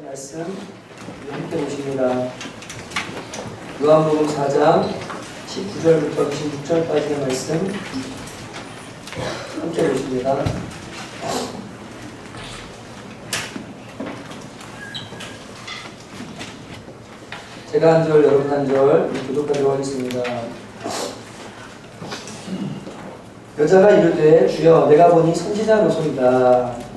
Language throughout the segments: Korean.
말씀 함께 보십니다. 요한복음 4장 19절부터 26절까지의 말씀 함께 보십니다. 제가 한 절, 여러분 한 절 교독하도록 하겠습니다. 여자가 이르되 주여 내가 보니 선지자로소이다.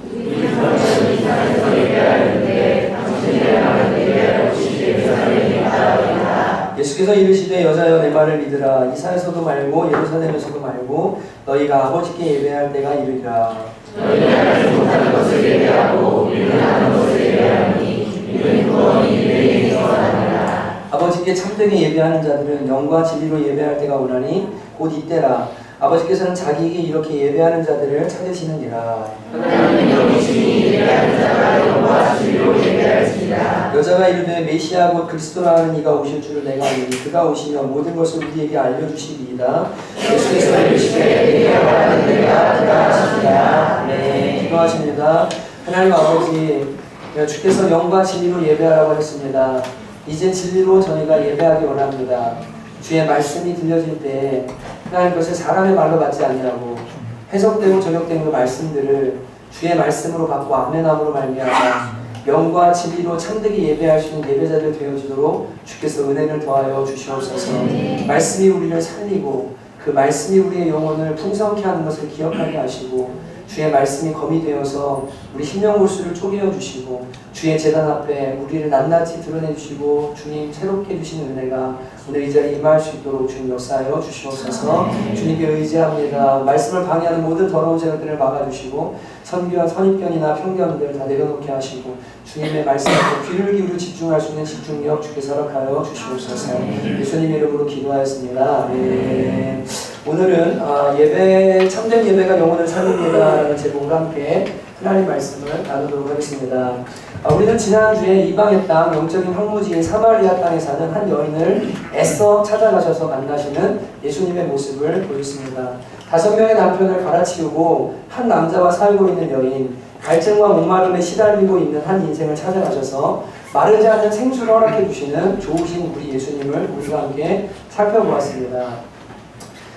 예수께서 이르시되 여자여 내 말을 믿으라. 이사에서도 말고 예루살렘에서도 말고 너희가 아버지께 예배할 때가 이르리라. 너희가 알지 못하는 것을 예배하고 우리는 아는 것을 예배하니 이는 구원이 유대인에서 나느니라. 아버지께 참되게 예배하는 자들은 영과 진리로 예배할 때가 오나니 곧 이때라. 아버지께서는 자기에게 이렇게 예배하는 자들을 찾으시느니라. 하나님은 영이시니 예배하는 자가 영과 진리로 예배할지니라. 여자가 이르되 메시아 곧 그리스도라 하는 이가 오실 줄을 내가 아노니 그가 오시면 모든 것을 우리에게 알려주시리이다. 예수께서 이르시되 내가 말하는 내가 그가 하시니라. 네, 기도하십니다. 하나님 아버지, 주께서 영과 진리로 예배하라고 했습니다. 이제 진리로 저희가 예배하기 원합니다. 주의 말씀이 들려질 때 하나님 것을 사람의 말로 받지 아니하고 해석되고 저격되는 그 말씀들을 주의 말씀으로 받고 아멘함으로 말미암아 영과 진리로 참되게 예배할 수 있는 예배자들 되어지도록 주께서 은혜를 더하여 주시옵소서. 말씀이 우리를 살리고 그 말씀이 우리의 영혼을 풍성케 하는 것을 기억하게 하시고 주의 말씀이 검이 되어서 우리 심령골수를 쪼개어 주시고 주의 제단 앞에 우리를 낱낱이 드러내 주시고 주님 새롭게 해주시는 은혜가 오늘 이 자리에 임할 수 있도록 주님 역사하여 주시옵소서. 주님께 의지합니다. 말씀을 방해하는 모든 더러운 재능들을 막아주시고 선교와 선입견이나 편견들 다 내려놓게 하시고 주님의 말씀에 귀를 기울여 집중할 수 있는 집중력 주께서 허락하여 주시옵소서. 예수님 이름으로 기도하였습니다. 네. 오늘은 예배, 참된 예배가 영혼을 살립니다라는 제목과 함께 하나님 말씀을 나누도록 하겠습니다. 우리는 지난주에 이방의 땅, 영적인 황무지인 사마리아 땅에 사는 한 여인을 애써 찾아가셔서 만나시는 예수님의 모습을 보였습니다. 5명의 남편을 갈아치우고 한 남자와 살고 있는 여인, 갈증과 목마름에 시달리고 있는 한 인생을 찾아가셔서 마르지 않는 생수를 허락해 주시는 좋으신 우리 예수님을 우리가 함께 살펴보았습니다.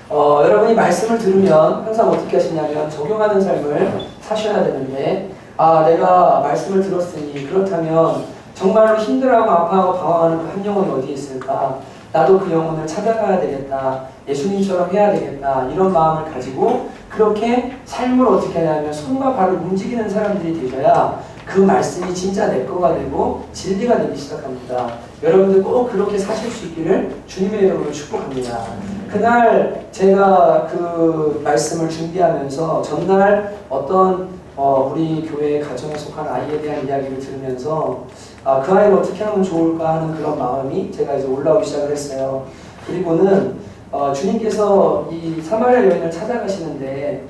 여러분이 말씀을 들으면 항상 어떻게 하시냐면 적용하는 삶을 사셔야 되는데 내가 말씀을 들었으니 그렇다면 정말로 힘들어하고 아파하고 방황하는 그 한 영혼이 어디에 있을까? 나도 그 영혼을 찾아가야 되겠다. 예수님처럼 해야 되겠다. 이런 마음을 가지고 그렇게 삶을 어떻게 하냐면 손과 발을 움직이는 사람들이 되셔야 그 말씀이 진짜 내 거가 되고 진리가 되기 시작합니다. 여러분들 꼭 그렇게 사실 수 있기를 주님의 이름으로 축복합니다. 그날 제가 그 말씀을 준비하면서 전날 어떤 우리 교회 가정에 속한 아이에 대한 이야기를 들으면서 그 아이를 어떻게 하면 좋을까 하는 그런 마음이 제가 이제 올라오기 시작을 했어요. 그리고는 주님께서 이 사마리아 여인을 찾아가시는데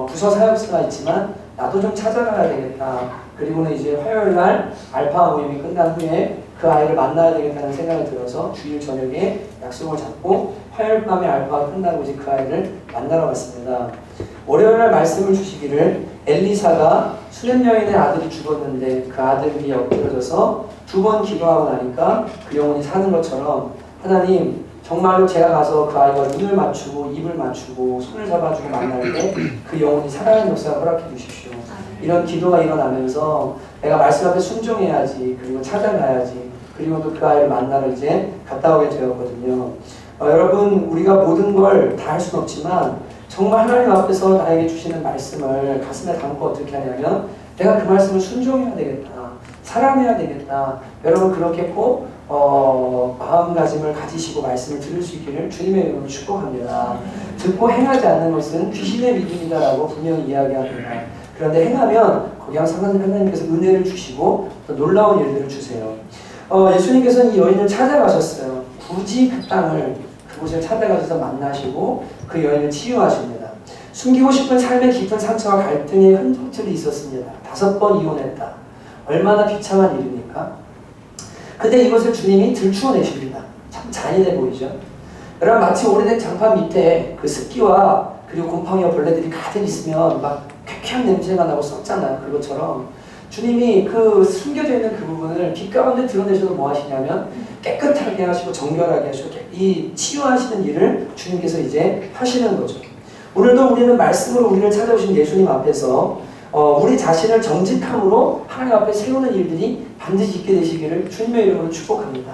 부서 사역사가 있지만 나도 좀 찾아가야 되겠다. 그리고는 이제 화요일날 알파 모임이 끝난 후에 그 아이를 만나야 되겠다는 생각이 들어서 주일 저녁에 약속을 잡고 화요일 밤에 알파가 끝나고 이제 그 아이를 만나러 갔습니다. 월요일날 말씀을 주시기를 엘리사가 수렘 여인의 아들이 죽었는데 그 아들 위에 엎드려져서 2번 기도하고 나니까 그 영혼이 사는 것처럼 하나님 정말로 제가 가서 그 아이가 눈을 맞추고 입을 맞추고 손을 잡아주고 만날 때 그 영혼이 살아가는 역사를 허락해 주십시오. 이런 기도가 일어나면서 내가 말씀 앞에 순종해야지, 그리고 찾아가야지, 그리고 또 그 아이를 만나러 이제 갔다 오게 되었거든요. 여러분, 우리가 모든 걸 다 할 수는 없지만 정말 하나님 앞에서 나에게 주시는 말씀을 가슴에 담고 어떻게 하냐면 내가 그 말씀을 순종해야 되겠다, 사랑해야 되겠다. 여러분 그렇게 꼭 마음가짐을 가지시고 말씀을 들을 수 있기를 주님의 이름으로 축복합니다. 듣고 행하지 않는 것은 귀신의 믿음이다라고 분명히 이야기합니다. 그런데 행하면 거기 항상 하나님께서 은혜를 주시고 또 놀라운 일들을 주세요. 예수님께서는 이 여인을 찾아가셨어요. 굳이 그 땅을 그곳을 찾아가셔서 만나시고 그 여인을 치유하십니다. 숨기고 싶은 삶의 깊은 상처와 갈등의 흔적들이 있었습니다. 5번 이혼했다. 얼마나 비참한 일입니까? 근데 이것을 주님이 들추어내십니다. 참 잔인해 보이죠? 여러분 마치 오래된 장판 밑에 그 습기와 그리고 곰팡이와 벌레들이 가득 있으면 막 쾌쾌한 냄새가 나고 썩잖아요. 그것처럼 주님이 그 숨겨져 있는 그 부분을 빛 가운데 드러내셔서 뭐 하시냐면 깨끗하게 하시고 정결하게 하시고 이 치유하시는 일을 주님께서 이제 하시는 거죠. 오늘도 우리는 말씀으로 우리를 찾아오신 예수님 앞에서 우리 자신을 정직함으로 하나님 앞에 세우는 일들이 반드시 있게 되시기를 주님의 이름으로 축복합니다.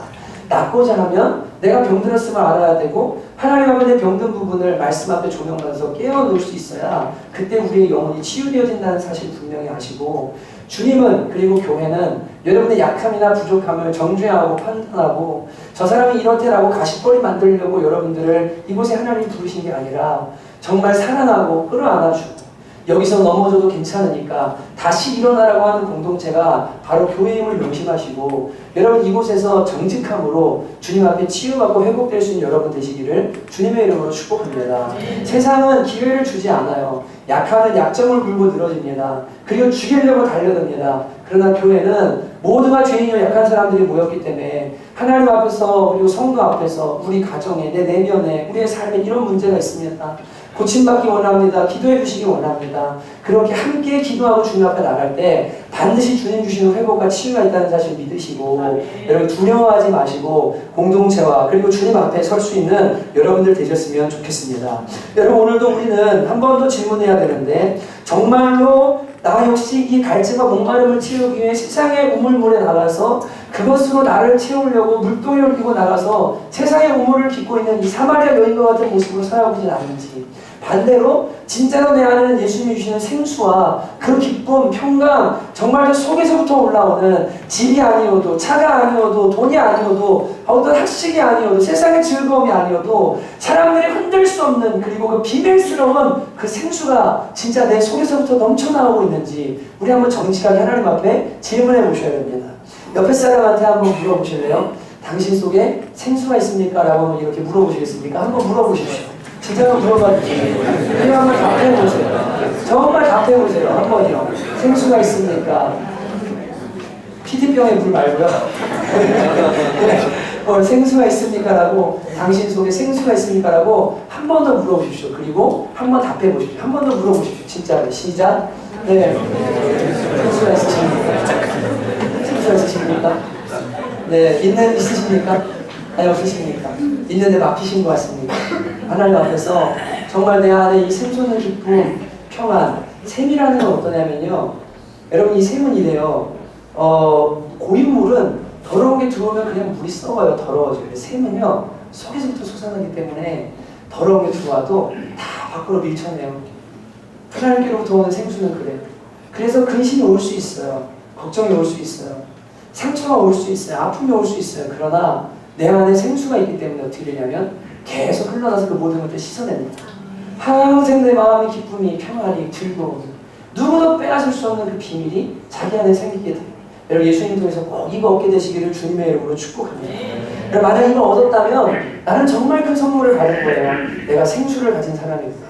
낫고자 하면 내가 병들었음을 알아야 되고 하나님 앞에 내 병든 부분을 말씀 앞에 조명받아서 깨어놓을 수 있어야 그때 우리의 영혼이 치유되어진다는 사실 분명히 아시고, 주님은 그리고 교회는 여러분의 약함이나 부족함을 정죄하고 판단하고 저 사람이 이렇대라고 가십거리 만들려고 여러분들을 이곳에 하나님 부르신 게 아니라 정말 살아나고 끌어안아주고 여기서 넘어져도 괜찮으니까 다시 일어나라고 하는 공동체가 바로 교회임을 명심하시고, 여러분 이곳에서 정직함으로 주님 앞에 치유받고 회복될 수 있는 여러분 되시기를 주님의 이름으로 축복합니다. 세상은 기회를 주지 않아요. 약하는 약점을 물고 늘어집니다. 그리고 죽이려고 달려듭니다. 그러나 교회는 모두가 죄인이요 약한 사람들이 모였기 때문에 하나님 앞에서 그리고 성도 앞에서 우리 가정에 내 내면에 우리의 삶에 이런 문제가 있습니다. 고침받기 원합니다. 기도해 주시기 원합니다. 그렇게 함께 기도하고 주님 앞에 나갈 때 반드시 주님 주시는 회복과 치유가 있다는 사실 믿으시고, 여러분 두려워하지 마시고 공동체와 그리고 주님 앞에 설 수 있는 여러분들 되셨으면 좋겠습니다. 여러분 오늘도 우리는 한 번 더 질문해야 되는데, 정말로 나 역시 이 갈증과 목마름을 채우기 위해 세상의 우물물에 나가서 그것으로 나를 채우려고 물동에 올리고 나가서 세상의 우물을 빚고 있는 이 사마리아 여인과 같은 모습으로 살아오진 않는지, 반대로 진짜로 내 안에는 예수님이 주시는 생수와 그 기쁨, 평강, 정말 그 속에서부터 올라오는 집이 아니어도 차가 아니어도 돈이 아니어도 어떤 학식이 아니어도 세상의 즐거움이 아니어도 사람들이 흔들 수 없는 그리고 그 비밀스러운 그 생수가 진짜 내 속에서부터 넘쳐나오고 있는지 우리 한번 정직하게 하나님 앞에 질문해 보셔야 됩니다. 옆에 사람한테 한번 물어보실래요? 당신 속에 생수가 있습니까? 라고 한번 이렇게 물어보시겠습니까? 한번 물어보십시오. 진짜 한번 물어봐주세요. 그냥 한번 답해보세요. 정말 답해보세요. 한번요. 생수가 있습니까? 피티병에 물 말고요. 생수가 있습니까? 라고, 당신 속에 생수가 있습니까? 라고 한 번 더 물어보십시오. 그리고 한 번 답해보십시오. 한 번 더 물어보십시오. 진짜로. 시작. 네. 생수가 있으십니까? 생수가 있으십니까? 네. 있으십니까? 아니, 없으십니까? 있는데 막히신 것 같습니다. 하나님 앞에서 정말 내 안에 이 샘솟는 기쁨, 평안, 샘이라는 건 어떠냐면요, 여러분 이 샘은 이래요. 고인물은 더러운 게 들어오면 그냥 물이 썩어요. 더러워져요. 샘은요 속에서부터 솟아나기 때문에 더러운 게 들어와도 다 밖으로 밀쳐내요. 하나님께로부터 오는 생수는 그래요. 그래서 근심이 올 수 있어요. 걱정이 올 수 있어요. 상처가 올 수 있어요. 아픔이 올 수 있어요. 그러나 내 안에 생수가 있기 때문에 어떻게 되냐면 계속 흘러나서 그 모든 것들을 씻어냅니다. 평생 내 마음의 기쁨이, 평안이, 즐거움이, 누구도 빼앗을 수 없는 그 비밀이 자기 안에 생기게 돼요. 여러분 예수님 통해서 꼭 이거 얻게 되시기를 주님의 이름으로 축복합니다. 여러분 만약 이걸 얻었다면 나는 정말 큰 선물을 받은 거예요. 내가 생수를 가진 사람이구나.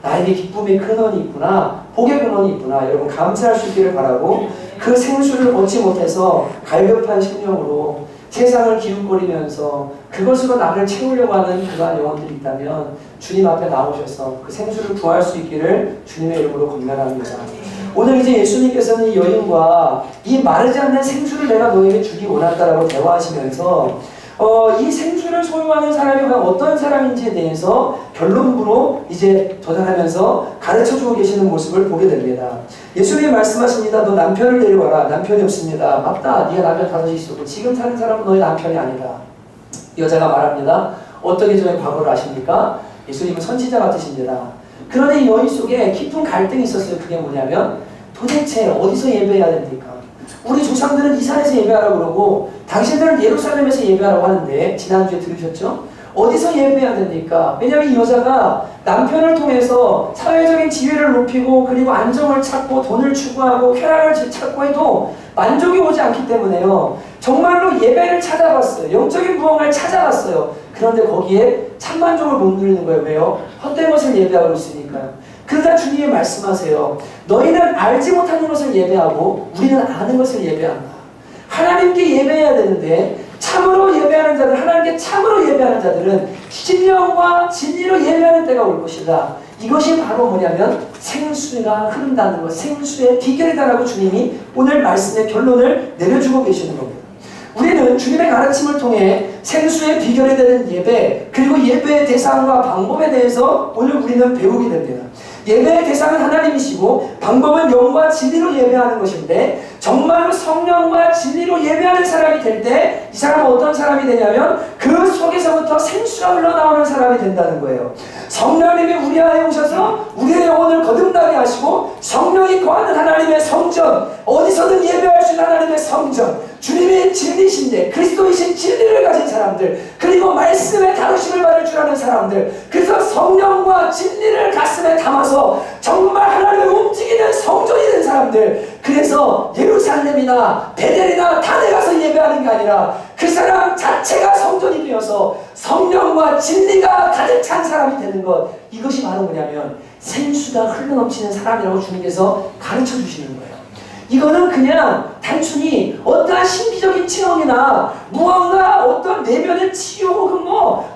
나에게 기쁨의 근원이 있구나. 복의 근원이 있구나. 여러분 감사할 수 있기를 바라고, 그 생수를 얻지 못해서 갈급한 심령으로 세상을 기웃거리면서 그것으로 나를 채우려고 하는 그러한 영혼들이 있다면 주님 앞에 나오셔서 그 생수를 구할 수 있기를 주님의 이름으로 권면합니다. 오늘 이제 예수님께서는 이 여인과 이 마르지 않는 생수를 내가 너에게 주기 원한다라고 대화하시면서 이 생수를 소유하는 사람이 과연 어떤 사람인지에 대해서 결론부로 이제 전환하면서 가르쳐주고 계시는 모습을 보게 됩니다. 예수님이 말씀하십니다. 너 남편을 데려와라. 남편이 없습니다. 맞다. 네가 남편 5이 있었고 지금 사는 사람은 너의 남편이 아니다. 여자가 말합니다. 어떻게 저의 과거를 아십니까? 예수님은 선지자 같으십니다. 그런데 이 여인 속에 깊은 갈등이 있었어요. 그게 뭐냐면 도대체 어디서 예배해야 됩니까? 우리 조상들은 이 산에서 예배하라고 그러고 당신들은 예루살렘에서 예배하라고 하는데 지난주에 들으셨죠? 어디서 예배해야 됩니까? 왜냐하면 이 여자가 남편을 통해서 사회적인 지위를 높이고 그리고 안정을 찾고 돈을 추구하고 쾌락을 찾고 해도 만족이 오지 않기 때문에요. 정말로 예배를 찾아봤어요. 영적인 무언가를 찾아봤어요. 그런데 거기에 참만족을 못 누리는 거예요. 왜요? 헛된 것을 예배하고 있으니까요. 그러다 주님이 말씀하세요. 너희는 알지 못하는 것을 예배하고 우리는 아는 것을 예배한다. 하나님께 예배해야 되는데 참으로 예배하는 자들, 하나님께 참으로 예배하는 자들은 신령과 진리로 예배하는 때가 올 것이다. 이것이 바로 뭐냐면 생수가 흐른다는 것, 생수의 비결이다라고 주님이 오늘 말씀의 결론을 내려주고 계시는 겁니다. 우리는 주님의 가르침을 통해 생수의 비결이 되는 예배, 그리고 예배의 대상과 방법에 대해서 오늘 우리는 배우게 됩니다. 예배의 대상은 하나님이시고 방법은 영과 진리로 예배하는 것인데, 정말로 성령과 진리로 예배하는 사람이 될 때 이 사람은 어떤 사람이 되냐면 그 속에서부터 생수가 흘러나오는 사람이 된다는 거예요. 성령님이 우리 안에 오셔서 우리의 영혼을 거듭나게 하시고, 성령이 거하는 하나님의 성전, 어디서든 예배할 수 있는 하나님의 성전, 주님이 진리신데 그리스도이신 진리를 가진 사람들, 그리고 말씀의 다루심을 받을 줄 아는 사람들, 그래서 성령과 진리를 가슴에 담아서 정말 하나님의 움직이는 성전이 된 사람들, 그래서 예루살렘이나 베델이나 단에 가서 예배하는 게 아니라 그 사람 자체가 성전이 되어서 성령과 진리가 가득 찬 사람이 되는 것, 이것이 바로 뭐냐면 생수가 흘러넘치는 사람이라고 주님께서 가르쳐 주시는 거예요. 이거는 그냥 단순히 어떠한 신비적인 체험이나 무언가 어떤 내면의 치유 혹은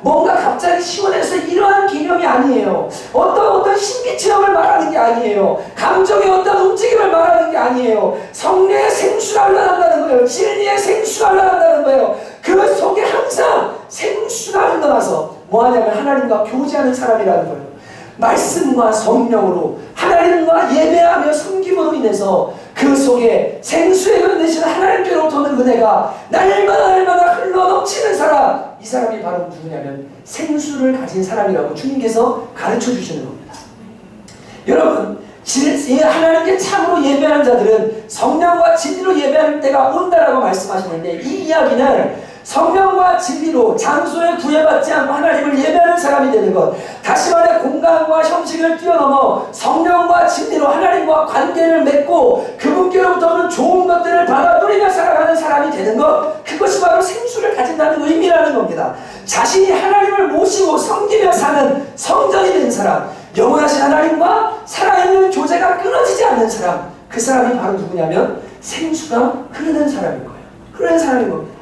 뭔가 갑자기 시원해서 이러한 개념이 아니에요. 어떤 신비 체험을 말하는 게 아니에요. 감정의 어떤 움직임을 말하는 게 아니에요. 성령의 생수가 흘러난다는 거예요. 진리의 생수가 흘러난다는 거예요. 그 속에 항상 생수가 흘러나서 뭐하냐면 하나님과 교제하는 사람이라는 거예요. 말씀과 성령으로 하나님과 예배하며 섬김으로 인해서 그 속에 생수의 은 되시는 하나님께로부터 오는 은혜가 날마다 흘러넘치는 사람, 이 사람이 바로 누구냐면 생수를 가진 사람이라고 주님께서 가르쳐 주시는 겁니다. 여러분, 하나님께 참으로 예배하는 자들은 성령과 진리로 예배할 때가 온다라고 말씀하시는데, 이 이야기는 성령과 진리로 장소에 구애받지 않고 하나님을 예배하는 사람이 되는 것, 다시 말해 공간과 형식을 뛰어넘어 성령과 진리로 하나님과 관계를 맺고 그분께로부터 오는 좋은 것들을 받아 누리며 살아가는 사람이 되는 것, 그것이 바로 생수를 가진다는 의미라는 겁니다. 자신이 하나님을 모시고 섬기며 사는 성전이 된 사람, 영원하신 하나님과 살아있는 교제가 끊어지지 않는 사람, 그 사람이 바로 누구냐면 생수가 흐르는 사람인 거예요. 흐르는 사람인 겁니다.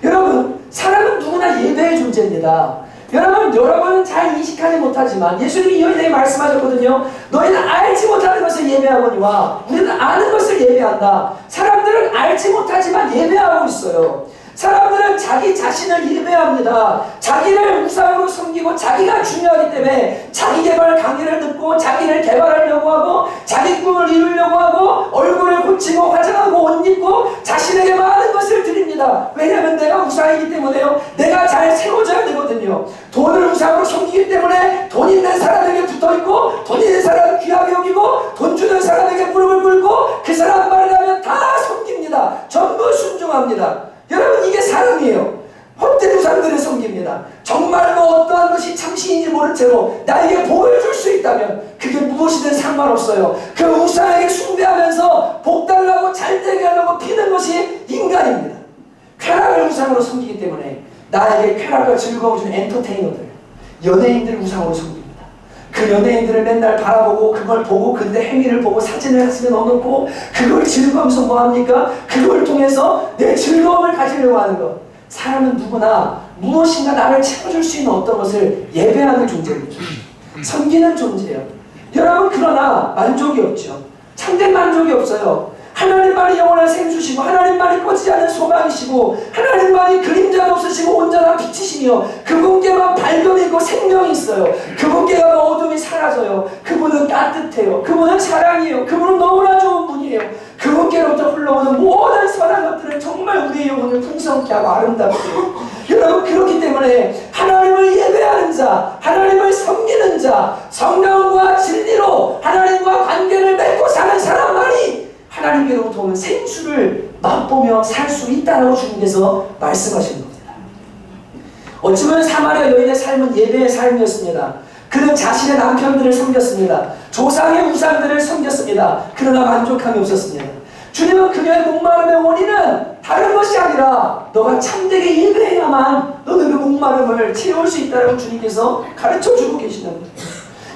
여러분, 사람은 누구나 예배의 존재입니다. 여러분은 잘 인식하지 못하지만 예수님이 이어에게 말씀하셨거든요. 너희는 알지 못하는 것을 예배하거니와 우리는 아는 것을 예배한다. 사람들은 알지 못하지만 예배하고 있어요. 사람들은 자기 자신을 예배합니다. 자기를 우상으로 섬기고 자기가 중요하기 때문에 자기 개발 강의를 듣고 자기를 개발하려고 하고 자기 꿈을 이루려고 하고 얼굴을 고치고 화장하고 옷 입고 자신에게 많은 것을 드립니다. 왜냐하면 내가 우상이기 때문에요. 내가 잘 세워져야 되거든요. 돈을 우상으로 섬기기 때문에 돈 있는 사람에게 붙어있고 돈 있는 사람을 귀하게 여기고 돈 주는 사람에게 무릎을 꿇고 그 사람 말을 하면 다 섬깁니다. 전부 순종합니다. 여러분, 이게 사랑이에요. 헛된 우상들을 섬깁니다. 정말로 어떠한 것이 참신인지 모른 채로 나에게 복을 줄 수 있다면 그게 무엇이든 상관없어요. 그 우상에게 숭배하면서 복 달라고 잘되게 하려고 피는 것이 인간입니다. 쾌락을 우상으로 섬기기 때문에 나에게 쾌락과 즐거움을 주는 엔터테이너들, 연예인들 우상으로 섬깁니다. 그 연예인들을 맨날 바라보고 그걸 보고 근데 행위를 보고 사진을 사진에 넣어놓고 그걸 즐거우면서 뭐합니까? 그걸 통해서 내 즐거움을 가지려고 하는 것. 사람은 누구나 무엇인가 나를 채워줄 수 있는 어떤 것을 예배하는 존재입니다. 섬기는 존재예요. 여러분, 그러나 만족이 없죠. 참된 만족이 없어요. 하나님만이 영원한 생수시고 하나님만이 꺼지지 않는 소망이시고 하나님만이 그림자가 없으시고 온전한 빛이시며 그분께만 발견이 있고 생명이 있어요. 그분께 가면 어둠이 사라져요. 그분은 따뜻해요. 그분은 사랑이에요. 그분은 너무나 좋은 분이에요. 그분께로부터 흘러오는 모든 선한 것들은 정말 우리의 영혼을 풍성케 하고 아름답게 해요. 여러분, 그렇기 때문에 하나님을 예배하는 자, 하나님을 섬기는 자, 성령과 진리로 하나님과 관계를 맺고 사는 사람만이 하나님께로부터 오는 생수를 맛보며 살 수 있다라고 주님께서 말씀하신 겁니다. 어찌보면 사마리아 여인의 삶은 예배의 삶이었습니다. 그는 자신의 남편들을 섬겼습니다. 조상의 우상들을 섬겼습니다. 그러나 만족함이 없었습니다. 주님은 그녀의 목마름의 원인은 다른 것이 아니라 너가 참되게 예배해야만 너는 그 목마름을 채울 수 있다라고 주님께서 가르쳐주고 계시는 거예요.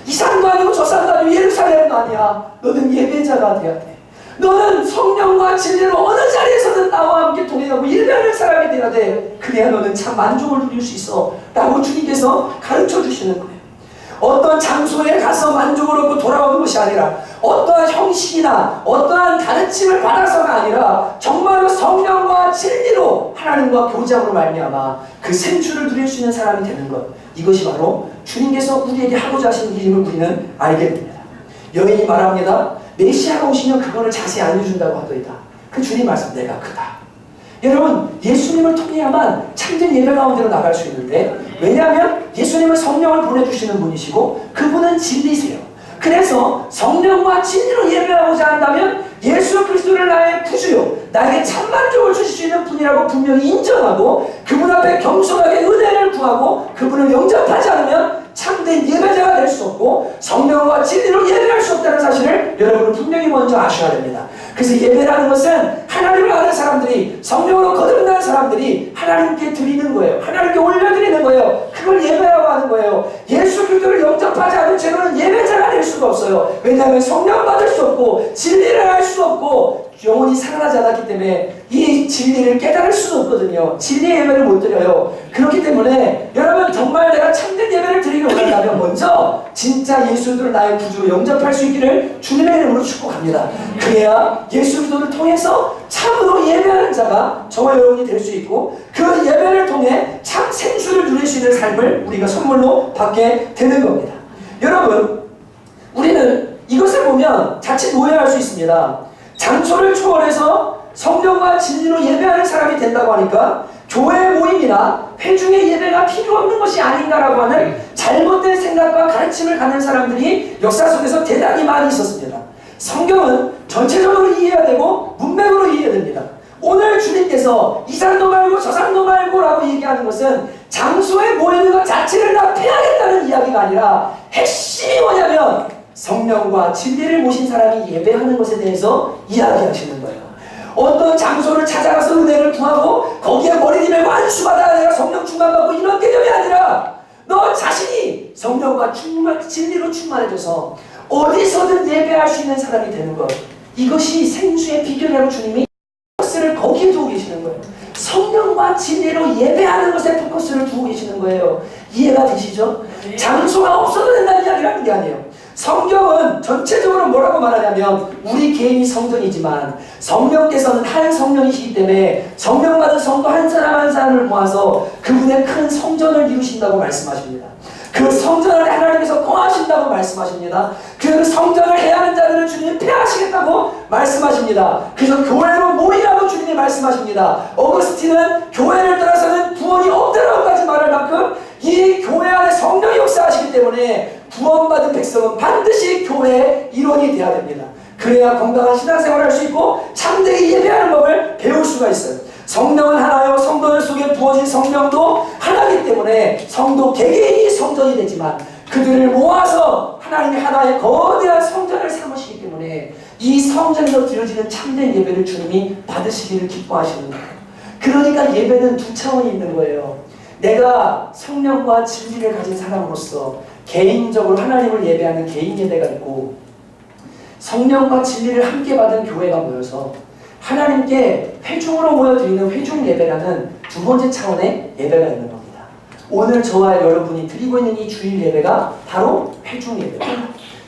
이 산도 아니고 저 산도 아니고 예루살렘도 아니야. 너는 예배자가 되어야 돼. 너는 성령과 진리로 어느 자리에서든 나와 함께 동행하고 예배하는 사람이 되어야 돼. 그래야 너는 참 만족을 누릴 수 있어 라고 주님께서 가르쳐 주시는 거예요. 어떤 장소에 가서 만족을 얻고 돌아오는 것이 아니라 어떠한 형식이나 어떠한 가르침을 받아서가 아니라 정말로 성령과 진리로 하나님과 교제함으로 말미암아 그 생수를 누릴 수 있는 사람이 되는 것, 이것이 바로 주님께서 우리에게 하고자 하시는 일임을 우리는 알게 됩니다. 여인이 말합니다. 메시아가 오시면 그거를 자세히 알려준다고 하더이다. 그 주님 말씀, 내가 그다. 여러분, 예수님을 통해야만 참된 예배 가운데로 나갈 수 있는데, 왜냐하면 예수님은 성령을 보내주시는 분이시고 그분은 진리세요. 그래서 성령과 진리로 예배하고자 한다면 예수 그리스도를 나의 구주요, 나에게 참만족을 주실 수 있는 분이라고 분명히 인정하고 그분 앞에 겸손하게 은혜를 구하고 그분을 영접하지 않으면 참된 예배자가 될 수 없고 성령과 진리로 예배할 수 없다는 사실을 여러분은 분명히 먼저 아셔야 됩니다. 그래서 예배라는 것은 하나님을 아는 사람들이, 성령으로 거듭난 사람들이 하나님께 드리는 거예요. 하나님께 올려드리는 거예요. 그걸 예배라고 하는 거예요. 예수 그리스도를 영접하지 않은 채로는 예배자가 될 수가 없어요. 왜냐하면 성령 받을 수 없고 진리를 알 수 없고 영혼이 살아나지 않았기 때문에 이 진리를 깨달을 수는 없거든요. 진리의 예배를 못 드려요. 그렇기 때문에 여러분, 정말 내가 참된 예배를 드리기 원한다면 먼저 진짜 예수 그리스도를 나의 구주로 영접할 수 있기를 주님의 이름으로 축복합니다. 그래야 예수 그리스도를 통해서 참으로 예배하는 자가 저와 여러분이 될 수 있고 그 예배를 통해 참 생수를 누릴 수 있는 삶을 우리가 선물로 받게 되는 겁니다. 여러분, 우리는 이것을 보면 자칫 오해할 수 있습니다. 장소를 초월해서 성령과 진리로 예배하는 사람이 된다고 하니까 교회 모임이나 회중의 예배가 필요 없는 것이 아닌가라고 하는 잘못된 생각과 가르침을 갖는 사람들이 역사 속에서 대단히 많이 있었습니다. 성경은 전체적으로 이해해야 되고 문맥으로 이해해야 됩니다. 오늘 주님께서 이 산도 말고 저 산도 말고 라고 얘기하는 것은 장소에 모이는 것 자체를 다 패하겠다는 이야기가 아니라 핵심이 뭐냐면 성령과 진리를 모신 사람이 예배하는 것에 대해서 이야기하시는 거예요. 어떤 장소를 찾아가서 은혜를 구하고 거기에 머리 내밀고 안수받아 내가 성령 충만받고 이런 개념이 아니라 너 자신이 성령과 진리로 충만해져서 어디서든 예배할 수 있는 사람이 되는 것, 이것이 생수의 비결이라고 주님이 포커스를 거기에 두고 계시는 거예요. 성령과 진리로 예배하는 것에 포커스를 두고 계시는 거예요. 이해가 되시죠? 장소가 없어도 된다는 이야기라는 게 아니에요. 성경은 전체적으로 뭐라고 말하냐면 우리 개인이 성전이지만 성령께서는 한 성령이시기 때문에 성령 받은 성도 한 사람 한 사람을 모아서 그분의 큰 성전을 이루신다고 말씀하십니다. 그 성전 안에 하나님께서 거하신다고 말씀하십니다. 그 성전을 해하는 자들은 주님이 패하시겠다고 말씀하십니다. 그래서 교회로 모이라고 주님이 말씀하십니다. 어거스틴은 교회를 떠나서는 구원이 없다라고까지 말할 만큼 이 교회 안에 성령이 역사하시기 때문에 구원받은 백성은 반드시 교회의 일원이 되어야 됩니다. 그래야 건강한 신앙생활을 할 수 있고 참되게 예배하는 법을 배울 수가 있어요. 성령은 하나요. 성도들 속에 부어진 성령도 하나이기 때문에 성도 개개인이 성전이 되지만 그들을 모아서 하나님이 하나의 거대한 성전을 삼으시기 때문에 이 성전에서 드려지는 참된 예배를 주님이 받으시기를 기뻐하시는 거예요. 그러니까 예배는 두 차원이 있는 거예요. 내가 성령과 진리를 가진 사람으로서 개인적으로 하나님을 예배하는 개인 예배가 있고 성령과 진리를 함께 받은 교회가 모여서 하나님께 회중으로 모여드리는 회중 예배라는 두 번째 차원의 예배가 있는 겁니다. 오늘 저와 여러분이 드리고 있는 이 주일 예배가 바로 회중 예배입니다.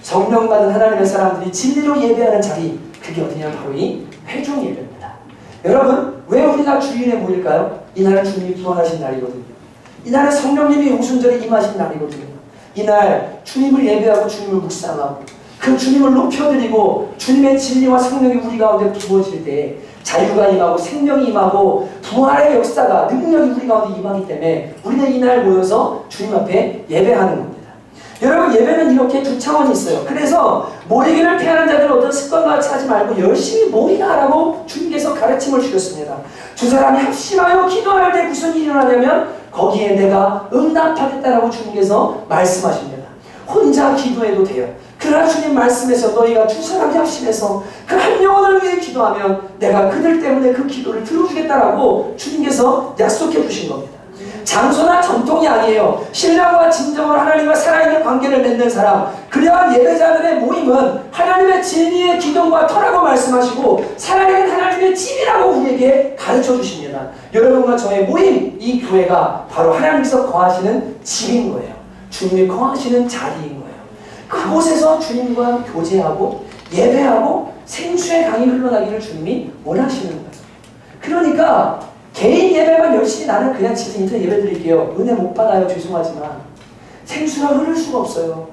성령 받은 하나님의 사람들이 진리로 예배하는 자리, 그게 어디냐면 바로 이 회중 예배입니다. 여러분, 왜 우리가 주일에 모일까요? 이날은 주님이 부활하신 날이거든요. 이날은 성령님이 오순절에 임하신 날이거든요. 이날 주님을 예배하고 주님을 묵상하고 그 주님을 높여드리고 주님의 진리와 성령이 우리 가운데 부어질 때 자유가 임하고 생명이 임하고 부활의 역사가 능력이 우리 가운데 임하기 때문에 우리는 이날 모여서 주님 앞에 예배하는 겁니다. 여러분, 예배는 이렇게 두 차원이 있어요. 그래서 모이기를 피하는 자들은 어떤 습관과 같이 하지 말고 열심히 모이라라고 주님께서 가르침을 주셨습니다. 두 사람이 합심하여 기도할 때 무슨 일이 일어나냐면 거기에 내가 응답하겠다라고 주님께서 말씀하십니다. 혼자 기도해도 돼요. 그러나 주님 말씀에서 너희가 두 사람이 합심해서 그 한 영혼을 위해 기도하면 내가 그들 때문에 그 기도를 들어주겠다라고 주님께서 약속해 주신 겁니다. 장소나 전통이 아니에요. 신령과 진정으로 하나님과 살아있는 관계를 맺는 사람, 그러한 예배자들의 모임은 하나님의 진리의 기둥과 터라고 말씀하시고 살아있는 하나님의 집이라고 우리에게 가르쳐 주십니다. 여러분과 저의 모임, 이 교회가 바로 하나님께서 거하시는 집인 거예요. 주님이 거하시는 자리인 거예요. 그곳에서 주님과 교제하고 예배하고 생수의 강이 흘러나기를 주님이 원하시는 거예요. 그러니까 개인 예배만 열심히 나는 그냥 집에서 인터넷 예배 드릴게요. 은혜 못 받아요. 죄송하지만 생수가 흐를 수가 없어요.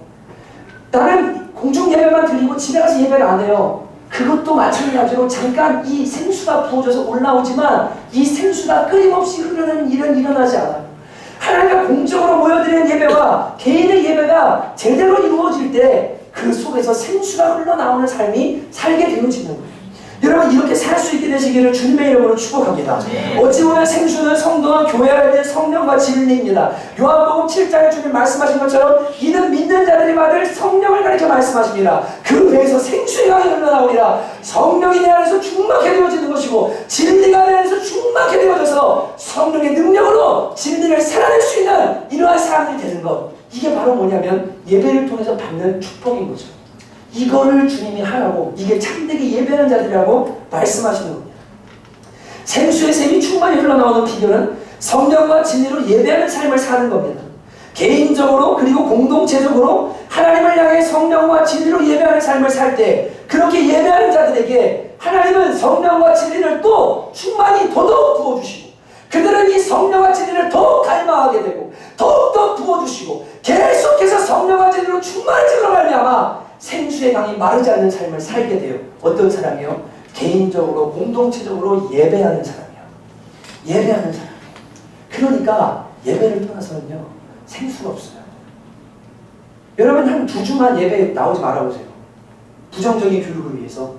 나는 공중 예배만 드리고 집에 가서 예배를 안 해요. 그것도 마찬가지로 잠깐 이 생수가 부어져서 올라오지만 이 생수가 끊임없이 흐르는 일은 일어나지 않아요. 하나님과 공적으로 모여드리는 예배와 개인의 예배가 제대로 이루어질 때 그 속에서 생수가 흘러나오는 삶이 살게 되어지는 거예요. 여러분 이렇게 살 수 있게 되시기를 주님의 이름으로 축복합니다. 어찌 보면 생수는 성도와 교회할 때 성령과 진리입니다. 요한복음 7장에 주님 말씀하신 것처럼 이는 믿는 자들이 받을 성령을 가리켜 말씀하십니다. 그 배에서 생수의 강이 흘러나오리라. 성령이 내 안에서 충만하게 되어지는 것이고 진리가 내 안에서 충만하게 되어져서 성령의 능력으로 진리를 살아낼 수 있는 이러한 사람들이 되는 것. 이게 바로 뭐냐면 예배를 통해서 받는 축복인 거죠. 이거를 주님이 하라고, 이게 참되게 예배하는 자들이라고 말씀하시는 겁니다. 생수의 샘이 충만히 흘러나오는 비결은 성령과 진리로 예배하는 삶을 사는 겁니다. 개인적으로 그리고 공동체적으로 하나님을 향해 성령과 진리로 예배하는 삶을 살 때 그렇게 예배하는 자들에게 하나님은 성령과 진리를 또 충만히 더더욱 부어주시고 그들은 이 성령과 진리를 더욱 갈망하게 되고 더욱더 부어주시고 계속해서 성령과 진리로 충만해지므로 말미암아 생수의 강이 마르지 않는 삶을 살게 돼요. 어떤 사람이요? 개인적으로 공동체적으로 예배하는 사람이요. 예배하는 사람. 그러니까 예배를 떠나서는요 생수가 없어요. 여러분 한 2주만 예배 나오지 말아보세요. 부정적인 교육을 위해서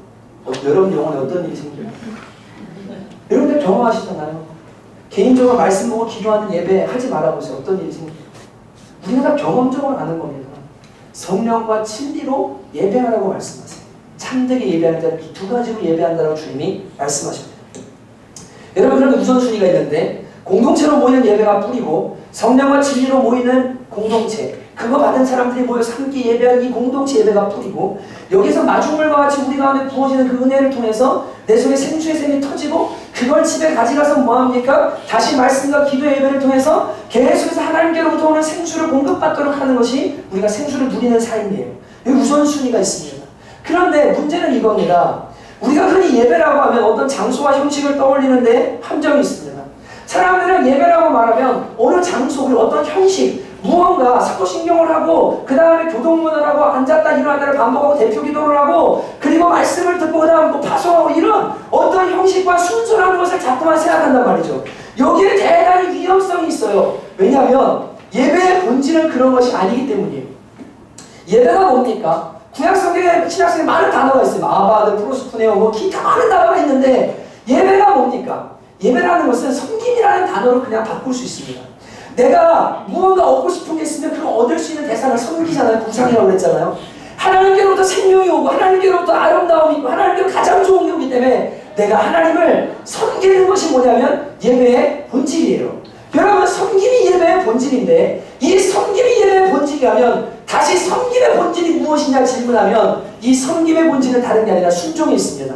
여러분 영혼에 어떤 일이 생겨요? 여러분들 경험하시잖아요. 개인적으로 말씀 보고 기도하는 예배 하지 말아보세요. 어떤 일이 생겨요? 우리가 다 경험적으로 아는 겁니다. 성령과 진리로 예배하라고 말씀하세요. 참되게 예배하는 자는 이 2가지로 예배한다고 주님이 말씀하십니다. 여러분 그런데 우선순위가 있는데 공동체로 모이는 예배가 뿌리고 성령과 진리로 모이는 공동체 그거 받은 사람들이 모여서 함께 예배하는 이 공동체 예배가 뿌리고 여기서 마중물과 같이 우리 가운데 부어지는 그 은혜를 통해서 내 속에 생수의 샘이 터지고 그걸 집에 가져가서 뭐합니까? 다시 말씀과 기도 예배를 통해서 계속해서 하나님께로부터 오는 생수를 공급받도록 하는 것이 우리가 생수를 누리는 삶이에요. 여기 우선순위가 있습니다. 그런데 문제는 이겁니다. 우리가 흔히 예배라고 하면 어떤 장소와 형식을 떠올리는데 함정이 있습니다. 사람들은 예배라고 말하면 어느 장소 그리고 어떤 형식 무언가 사도신경을 하고 그 다음에 교동문을 하고 앉았다 일어났다를 반복하고 대표 기도를 하고 그리고 말씀을 듣고 그 다음 또 파송하고 이런 어떤 형식과 순서라는 것을 자꾸만 생각한단 말이죠. 여기에 대단히 위험성이 있어요. 왜냐하면 예배의 본질은 그런 것이 아니기 때문이에요. 예배가 뭡니까? 구약성경에 신약성경에 많은 단어가 있어요. 아바드, 프로스푸네오 뭐 기타 많은 단어가 있는데 예배가 뭡니까? 예배라는 것은 섬김이라는 단어로 그냥 바꿀 수 있습니다. 내가 무언가 얻고 싶은 게 있으면 그걸 얻을 수 있는 대상을 섬기잖아요. 구상이라고 그랬잖아요. 하나님께로부터 생명이 오고 하나님께로부터 아름다움이 있고 하나님께로 가장 좋은 게 오기 때문에 내가 하나님을 섬기는 것이 뭐냐면 예배의 본질이에요. 여러분 섬김이 예배의 본질인데 이 섬김이 예배의 본질이라면 다시 섬김의 본질이 무엇이냐 질문하면 이 섬김의 본질은 다른 게 아니라 순종이 있습니다.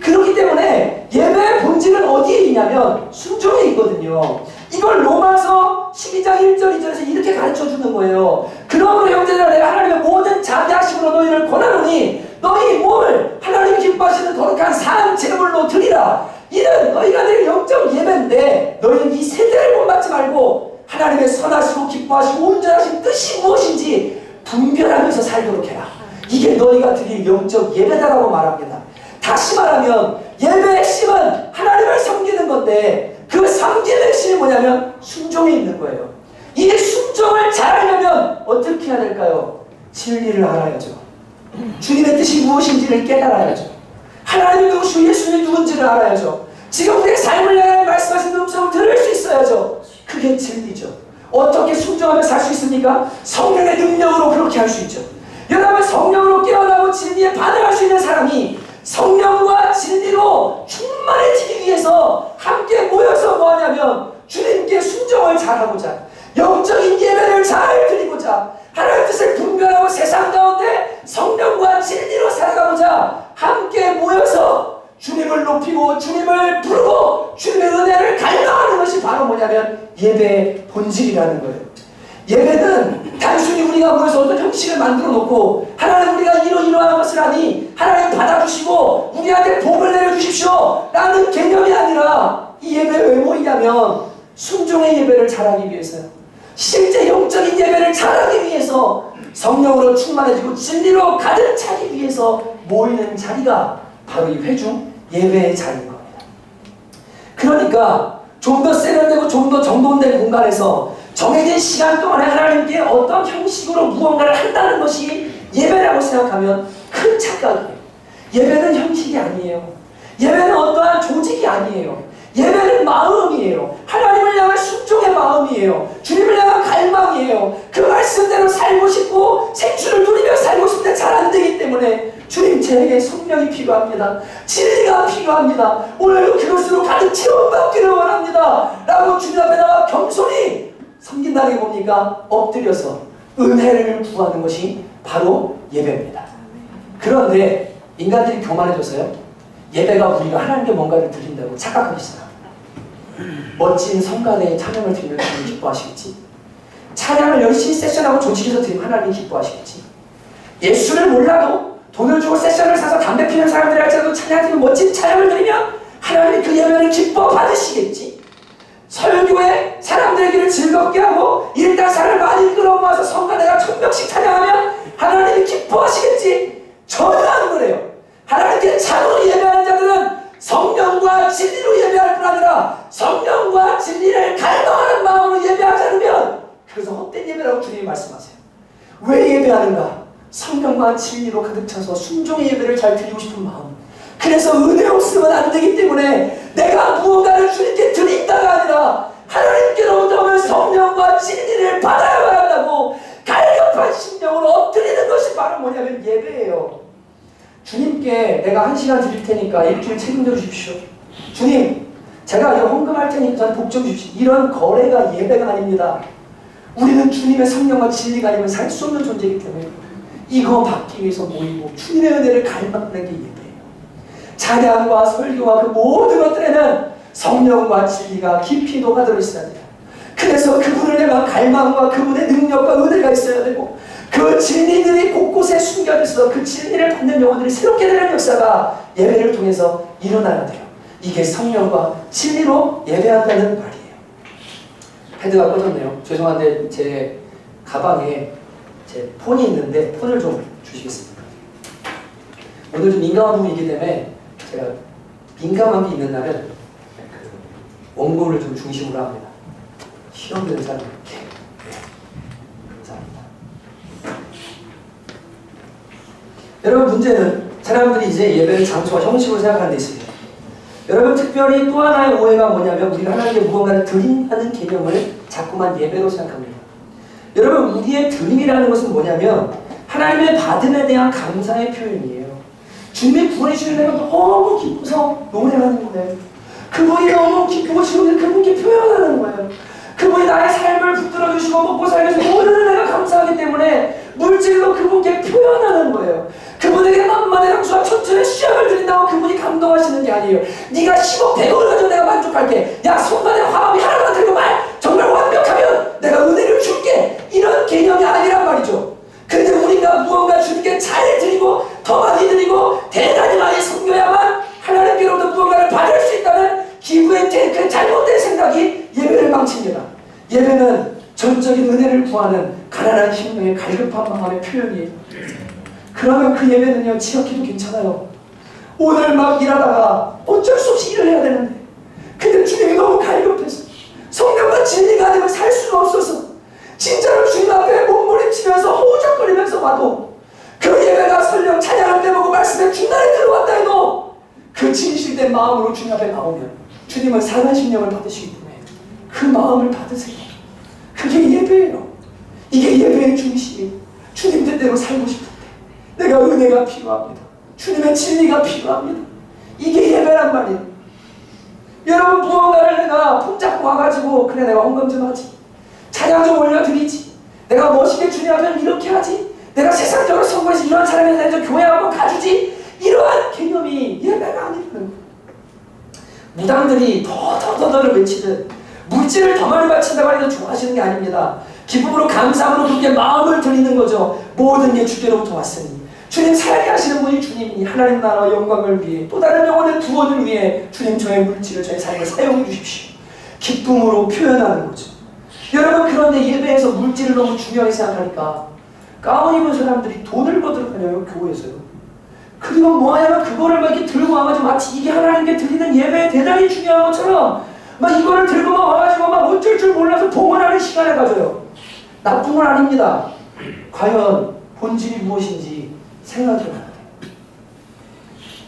그렇기 때문에 예배의 본질은 어디에 있냐면 순종에 있거든요. 이걸 로마서 12장 1절 2절에서 이렇게 가르쳐주는 거예요. 그러므로 형제들아 내가 하나님의 모든 자비하심으로 너희를 권하노니 너희 몸을 하나님이 기뻐하시는 거룩한 산 제물로 드리라. 이는 너희가 드릴 영적 예배인데 너희는 이 세대를 본받지 말고 하나님의 선하시고 기뻐하시고 온전하신 뜻이 무엇인지 분별하면서 살도록 해라. 이게 너희가 드릴 영적 예배다라고 말합니다. 다시 말하면 예배의 핵심은 하나님을 섬기는 건데 그 섬기는 핵심이 뭐냐면 순종에 있는 거예요. 이 순종을 잘하려면 어떻게 해야 될까요? 진리를 알아야죠. 주님의 뜻이 무엇인지를 깨달아야죠. 하나님이 누구시고 예수님이 누군지를 알아야죠. 지금 우리의 삶을 향해 말씀하신 음성을 들을 수 있어야죠. 그게 진리죠. 어떻게 순종하며 살 수 있습니까? 성령의 능력으로 그렇게 할 수 있죠. 여러분 성령으로 깨어나고 진리에 반응할 수 있는 사람이 성령과 진리로 충만해지기 위해서 함께 모여서 뭐하냐면 주님께 순종을 잘하고자 영적인 예배를 잘 드리고자 하나님의 뜻을 분별하고 세상 가운데 성령과 진리로 살아가고자 함께 모여서 주님을 높이고 주님을 부르고 주님의 은혜를 갈망하는 것이 바로 뭐냐면 예배의 본질이라는 거예요. 예배는 단순히 우리가 모여서 어떤 형식을 만들어 놓고 하나님 우리가 이러이러한 것을 하니 하나님 받아주시고 우리한테 복을 내려주십시오 라는 개념이 아니라 이 예배 왜 모이냐면 순종의 예배를 잘하기 위해서요. 실제 영적인 예배를 잘하기 위해서 성령으로 충만해지고 진리로 가득 차기 위해서 모이는 자리가 바로 이 회중 예배의 자리인 겁니다. 그러니까 좀 더 세련되고 좀 더 정돈된 공간에서 정해진 시간 동안에 하나님께 어떤 형식으로 무언가를 한다는 것이 예배라고 생각하면 큰 착각이에요. 예배는 형식이 아니에요. 예배는 어떠한 조직이 아니에요. 예배는 마음이에요. 하나님을 향한 순종의 마음이에요. 주님을 향한 갈망이에요. 그 말씀대로 살고 싶고 생수를 누리며 살고 싶은데 잘 안 되기 때문에 주님 제게 성령이 필요합니다. 진리가 필요합니다. 오늘 그것으로 가득 채워받기를 원합니다. 라고 주님 앞에 나와 겸손히 섬긴다는 게 뭡니까? 엎드려서 은혜를 구하는 것이 바로 예배입니다. 그런데 인간들이 교만해져서요. 예배가 우리가 하나님께 뭔가를 드린다고 착각하기 시작합니다. 멋진 성가대에 찬양을 드리면 하나님 기뻐하시겠지. 찬양을 열심히 세션하고 조직해서 드리면 하나님 기뻐하시겠지. 예수를 몰라도 돈을 주고 세션을 사서 담배 피우는 사람들이 할지라도 찬양 드리면 멋진 찬양을 드리면 하나님이 그 예배를 기뻐 받으시겠지. 설교에 사람들의 길을 즐겁게 하고 일단 사람을 많이 끌어모아서 성가대가 1000명씩 찬양하면 하나님이 기뻐하시겠지. 전혀 안 그래요. 하나님께 참으로 예배하는 자들은 성령과 진리로 예배할 뿐 아니라 성령과 진리를 갈망하는 마음으로 예배하지 않으면 그래서 헛된 예배라고 주님이 말씀하세요. 왜 예배하는가? 성령과 진리로 가득 차서 순종의 예배를 잘 드리고 싶은 마음. 그래서 은혜 없으면 안 되기 때문에 내가 무언가를 주님께 드린다가 아니라 하나님께로부터 오는 성령과 진리를 받아야만 한다고 갈급한 심령으로 엎드리는 것이 바로 뭐냐면 예배예요. 주님께 내가 1시간 드릴 테니까 일주일 책임져 주십시오. 주님, 제가 이거 헌금할 테니까 저한테 복 좀 주십시오. 이런 거래가 예배가 아닙니다. 우리는 주님의 성령과 진리가 아니면 살 수 없는 존재이기 때문에 이거 받기 위해서 모이고 주님의 은혜를 갈망하는 게 예배예요. 찬양과 설교와 그 모든 것들에는 성령과 진리가 깊이 녹아들어 있어야 돼요. 그래서 그분을 내가 갈망과 그분의 능력과 은혜가 있어야 되고 그 진리들이 곳곳에 숨겨져 있어 그 진리를 받는 영혼들이 새롭게 되는 역사가 예배를 통해서 일어나야 돼요. 이게 성령과 진리로 예배한다는 말이에요. 헤드가 꺼졌네요. 죄송한데 제 가방에 제 폰이 있는데 폰을 좀 주시겠습니까? 오늘 좀 민감한 부분이기 때문에 제가 민감한 게 있는 날은 그 원고를 좀 중심으로 합니다. 실험되는 사람 이렇게. 감사합니다. 여러분 문제는 사람들이 이제 예배를 장소와 형식으로 생각하는 데 있습니다. 여러분 특별히 또 하나의 오해가 뭐냐면 우리가 하나님께 무언가를 드린다는 개념을 자꾸만 예배로 생각합니다. 여러분 우리의 드림이라는 것은 뭐냐면 하나님의 받음에 대한 감사의 표현이에요. 주님이 구원해 주시는 내가 너무 기뻐서 노래하는 거예요. 그분이 너무 기쁘고 지금 그분께 표현하는 거예요. 그분이 나의 삶을 붙들어 주시고 먹고 살게 해서 모든 은혜가 감사하기 때문에 물질로 그분께 표현하는 거예요. 그분에게 만만의 향수와 천천의 시약을 드린다고 그분이 감동하시는 게 아니에요. 네가 10억 100억을 가지고 내가 만족할게. 야 손만에 화합이 하나만 들고 말 정말 완벽하면 내가 은혜를 줄게. 이런 개념이 아니란 말이죠. 근데 우리가 무언가 주님께 잘 드리고 더 많이 드리고 대단히 많이 섬겨야만 하나님께로부터 무언가를 받을 수 있다는 기부의 그 잘못된 생각이 예배를 망칩니다. 예배는 전적인 은혜를 구하는 가난한 심령의 갈급한 마음의 표현이에요. 그러면 그 예배는요 지역해도 괜찮아요. 오늘 막 일하다가 어쩔 수 없이 일을 해야 되는데 근데 주님이 너무 갈급해서 성령과 진리가 아니면 살 수가 없어서 진짜로 주님 앞에 몸부림치면서 호적거리면서 와도 그 예배가 설령 찬양을 빼먹고 말씀에 중간에 들어왔다 해도 그 진실된 마음으로 주님 앞에 나오면 주님은 상한 심령을 받으시기 때문에 그 마음을 받으세요. 그게 예배예요. 이게 예배의 중심이에요. 주님 뜻대로 살고 싶을 때 내가 은혜가 필요합니다. 주님의 진리가 필요합니다. 이게 예배란 말이에요. 여러분 무언가를 내가 품잡고 와가지고 그래 내가 헌금 좀 하지. 찬양 좀 올려드리지. 내가 멋있게 주님 앞에 이렇게 하지. 내가 세상적으로 선거해서 이런 사람이 되는 교회 한번 가주지. 이러한 개념이 예배가 아니라는 거예요. 무당들이 더를 외치듯 물질을 더 많이 바친다고 해서 좋아하시는 게 아닙니다. 기쁨으로 감사함으로 그렇게 마음을 드리는 거죠. 모든 게 주께로부터 왔으니 주님 살게 하시는 분이 주님이니 하나님 나라와 영광을 위해 또 다른 영혼의 구원을 위해 주님 저의 물질을 저의 삶을 사용해 주십시오. 기쁨으로 표현하는 거죠. 여러분 그런데 예배에서 물질을 너무 중요하게 생각하니까 가운 입은 사람들이 돈을 거들어 다녀요. 교회에서요. 그리고 뭐 하냐면 그거를 막 이렇게 들고 와가지고 마치 이게 하나님께 드리는 예배에 대단히 중요한 것처럼 막 이거를 들고 막 와가지고 막 어쩔 줄 몰라서 봉헌하는 시간을 가져요. 나쁜 건 아닙니다. 과연 본질이 무엇인지 생각해봐야 돼요.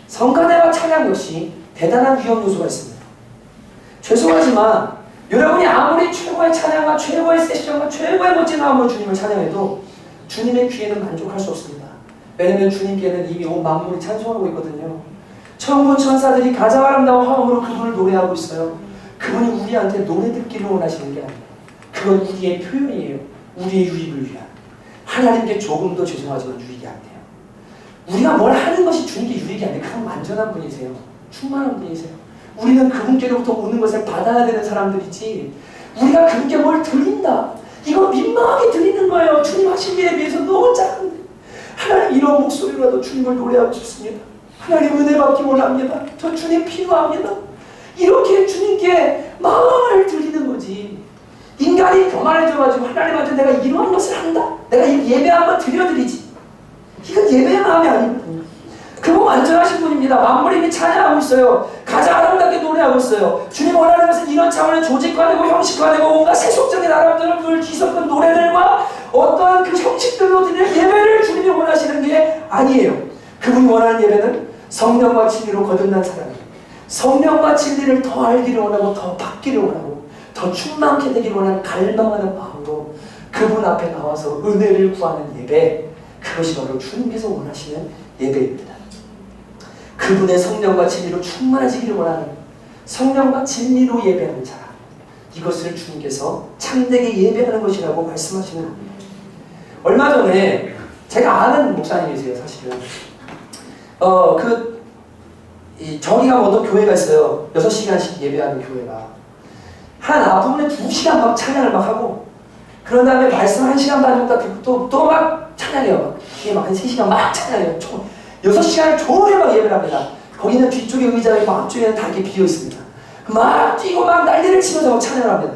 성가대와 찬양 역시 대단한 위험 요소가 있습니다. 죄송하지만 여러분이 아무리 최고의 찬양과 최고의 세션과 최고의 멋진 마음으로 주님을 찬양해도 주님의 귀에는 만족할 수 없습니다. 왜냐하면 주님께는 이미 온 만물이 찬송하고 있거든요. 천군 천사들이 가장 아름다운 화음으로 그분을 노래하고 있어요. 그분이 우리한테 노래 듣기를 원하시는 게 아니에요. 그건 우리의 표현이에요. 우리의 유익을 위한. 하나님께 조금 더 죄송하지만 유익이 안 돼요. 우리가 뭘 하는 것이 주님께 유익이 안 돼요. 그건 완전한 분이세요. 충만한 분이세요. 우리는 그분께로부터 오는 것을 받아야 되는 사람들이지 우리가 그분께 뭘 드린다. 이거 민망하게 드리는 거예요. 주님 하신 일에 비해서 너무 작은데 하나님 이런 목소리로라도 주님을 노래하고 싶습니다. 하나님 은혜 받기 원합니다. 저 주님 필요합니다. 이렇게 주님께 마음을 드리는 거지. 인간이 교만해져가지고 하나님한테 내가 이러한 것을 한다. 내가 예배 한번 드려드리지. 이건 예배의 마음이 아니거든요. 그분 완전하신 분입니다. 만물이 이미 찬양하고 있어요. 가장 아름답게 노래하고 있어요. 주님 원하는 것은 이런 차원의 조직화되고 형식화되고 온갖 세속적인 아름다움을 뒤섞은 노래들과 어떠한 그 형식들로 드리는 예배를 주님이 원하시는 게 아니에요. 그분이 원하는 예배는 성령과 진리로 거듭난 사람이에요. 성령과 진리를 더 알기를 원하고 더 받기를 원하고 더 충만케 되기를 원하는 갈망하는 마음으로 그분 앞에 나와서 은혜를 구하는 예배, 그것이 바로 주님께서 원하시는 예배입니다. 그분의 성령과 진리로 충만해지기를 원하는 성령과 진리로 예배하는 자라. 이것을 주님께서 참되게 예배하는 것이라고 말씀하시는 겁니다. 얼마 전에 제가 아는 목사님이세요. 사실은 저기가 어떤 교회가 있어요. 6시간씩 예배하는 교회가. 한 앞부분에 2시간 막 찬양을 막 하고 그런 다음에 말씀 1시간 반 정도 듣고 또 막 찬양해요. 막 뒤에 막 한 3시간 막 찬양해요. 6시간을 종일 막 예배를 합니다. 거기는 뒤쪽에 의자가 있고 앞쪽에는 다 이렇게 비어 있습니다. 막 뛰고 막 난리를 치면서 막 찬양을 합니다.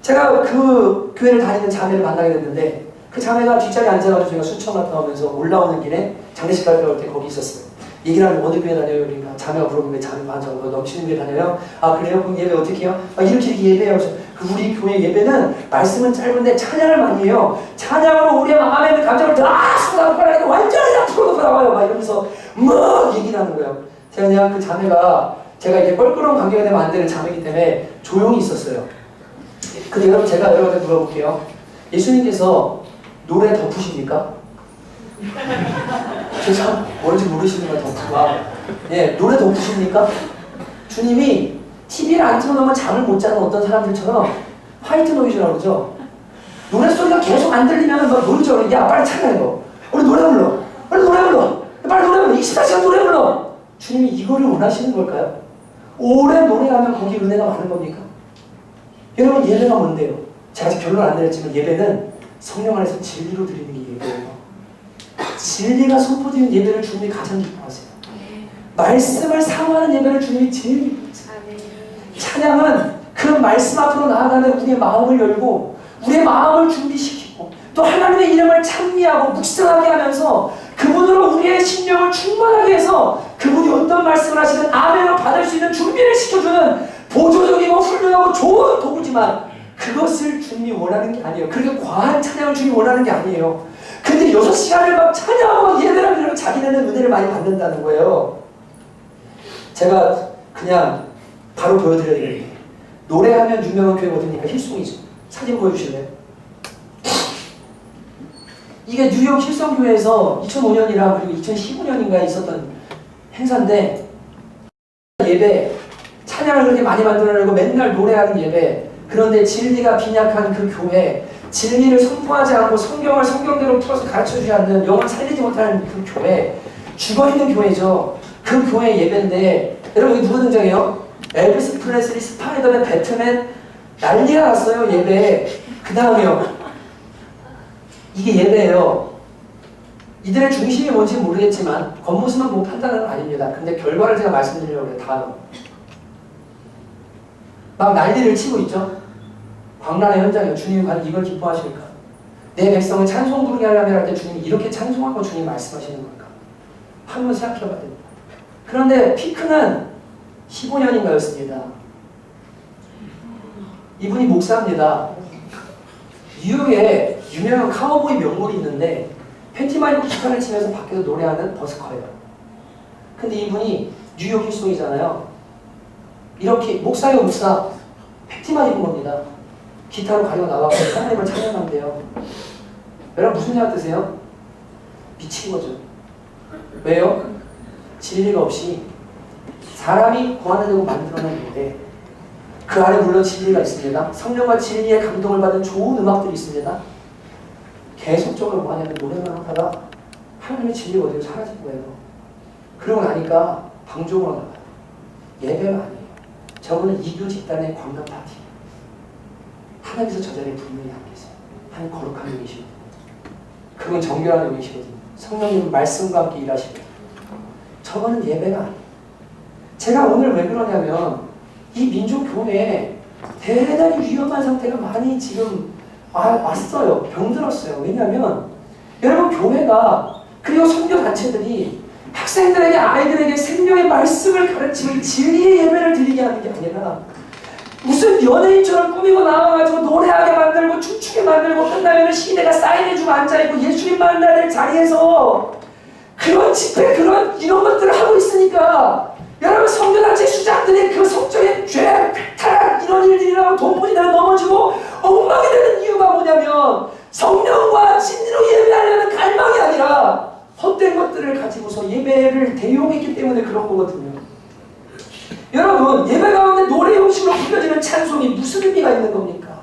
제가 그 교회를 다니는 자매를 만나게 됐는데 그 자매가 뒷자리에 앉아가지고 제가 순천 갔다 오면서 올라오는 길에 장례식 갈 때 거기 있었어요. 얘기를 하면 어느 교회 다녀요? 그러니까 자매가 물어보면 자매가 앉아서 넘치는 교회 다녀요? 아 그래요? 그럼 예배 어떻게 해요? 막 이렇게 예배해요. 우리 교회 예배는 말씀은 짧은데 찬양을 많이 해요. 찬양으로 우리의 마음에 있는 감정을 다 쏟아내고 완전히 앞으로 돌아와요. 막 이러면서 막 얘기를 하는 거예요. 제가 그냥 그 자매가 제가 이렇게 껄끄러운 관계가 되면 안 되는 자매이기 때문에 조용히 있었어요. 근데 여러분 제가 여러분한테 물어볼게요. 예수님께서 노래 덮으십니까? 죄송 뭔지 모르시는 거야 덮으가. 예, 노래 덮으십니까? 주님이 TV를 안 틀어놓으면 잠을 못 자는 어떤 사람들처럼 화이트 노이즈라고 그러죠. 노래소리가 계속 안 들리면 막 노리죠. 야 빨리 찬양해 너. 우리 노래 불러. 빨리 노래 불러. 빨리 노래 불러. 24시간 노래 불러. 주님이 이거를 원하시는 걸까요? 오래 노래하면 거기 은혜가 많은 겁니까? 여러분 예배가 뭔데요? 제가 아직 결론 안 내렸지만 예배는 성령 안에서 진리로 드리는 게 예배예요. 진리가 선포되는 예배를 주님이 가장 기뻐하세요. 말씀을 사모하는 예배를 주님이 제일 기뻐하세요. 찬양은 그 말씀 앞으로 나아가는 우리의 마음을 열고 우리의 마음을 준비시키고 또 하나님의 이름을 찬미하고 묵상하게 하면서 그분으로 우리의 심령을 충만하게 해서 그분이 어떤 말씀을 하시든 아멘을 받을 수 있는 준비를 시켜주는 보조적이고 훌륭하고 좋은 도구지만 그것을 주님이 원하는 게 아니에요. 그렇게 과한 찬양을 주님이 원하는 게 아니에요. 근데 6시간을 막 찬양하고 예배를 하면 자기네는 은혜를 많이 받는다는 거예요. 제가 그냥 바로 보여드려야 되겠네요. 노래하면 유명한 교회가 어디입니까? 힐송이죠. 사진 보여주실래요? 이게 뉴욕 힐송교회에서 2005년이랑 그리고 2015년인가에 있었던 행사인데 예배, 찬양을 그렇게 많이 만들어내고 맨날 노래하는 예배, 그런데 진리가 빈약한 그 교회, 진리를 선포하지 않고 성경을 성경대로 풀어서 가르쳐주지 않는 영혼 살리지 못하는 그 교회, 죽어있는 교회죠. 그 교회 예배인데 여러분 여기 누구 등장해요? 엘비스 프레슬리, 스파이더맨, 배트맨 난리가 났어요. 예배 그 다음에요. 이게 예배예요. 이들의 중심이 뭔지 모르겠지만 겉모습만 보고 판단하는 건 아닙니다. 근데 결과를 제가 말씀드리려고 해요. 다음. 막 난리를 치고 있죠. 광란의 현장이요. 주님이 과연 이걸 기뻐하실까? 내 백성은 찬송 부르게 하려면 할 때 주님이 이렇게 찬송하고 주님이 말씀하시는 걸까? 한번 생각해봐야 됩니다. 그런데 피크는 15년인가였습니다. 이분이 목사입니다. 뉴욕에 유명한 카우보이 명물이 있는데 팬티만 입고 기타를 치면서 밖에서 노래하는 버스커예요. 근데 이분이 뉴욕 힐송이잖아요. 이렇게 목사예요. 목사. 팬티만 입은 겁니다. 기타로 가지고 나가고 하나님을 찬양한대요. 여러분 무슨 생각 드세요? 미친 거죠. 왜요? 진리가 없이 사람이 고안하려고 만들어낸 노래, 그 안에 물론 진리가 있습니다. 성령과 진리의 감동을 받은 좋은 음악들이 있습니다. 계속적으로 고안하는 노래만 하다가 하나님의 진리가 어디로 사라진 거예요. 그러고 나니까 방종으로 나가요. 예배가 아니에요. 저분은 이교 집단의 광담 파티. 하나님께서 저 자리에 분명히 안 계세요. 하나님 거룩한 영이시거든요. 그건 정결한 영이시거든요. 성령님 말씀과 함께 일하시거든요. 저거는 예배가 아니에요. 제가 오늘 왜 그러냐면 이 민족교회에 대단히 위험한 상태가 많이 지금 왔어요. 병들었어요. 왜냐하면 여러분 교회가 그리고 선교단체들이 학생들에게 아이들에게 생명의 말씀을 가르치고 진리의 예배를 드리게 하는 게 아니라 무슨 연예인처럼 꾸미고 나와가지고 노래하게 만들고 춤추게 만들고 끝나면 시대가 사인해주고 앉아있고 예수님 만나야 될 자리에서 그런 집회 이런 것들을 하고 있으니까 여러분 성교단체 수장들이 그 성적인 죄, 타락 이런 일들이라고 돈벌이나 넘어지고 엉망이 되는 이유가 뭐냐면 성령과 진리로 예배하려는 갈망이 아니라 헛된 것들을 가지고서 예배를 대용했기 때문에 그런 거거든요. 여러분 예배 가운데 노래 형식으로 불려지는 찬송이 무슨 의미가 있는 겁니까?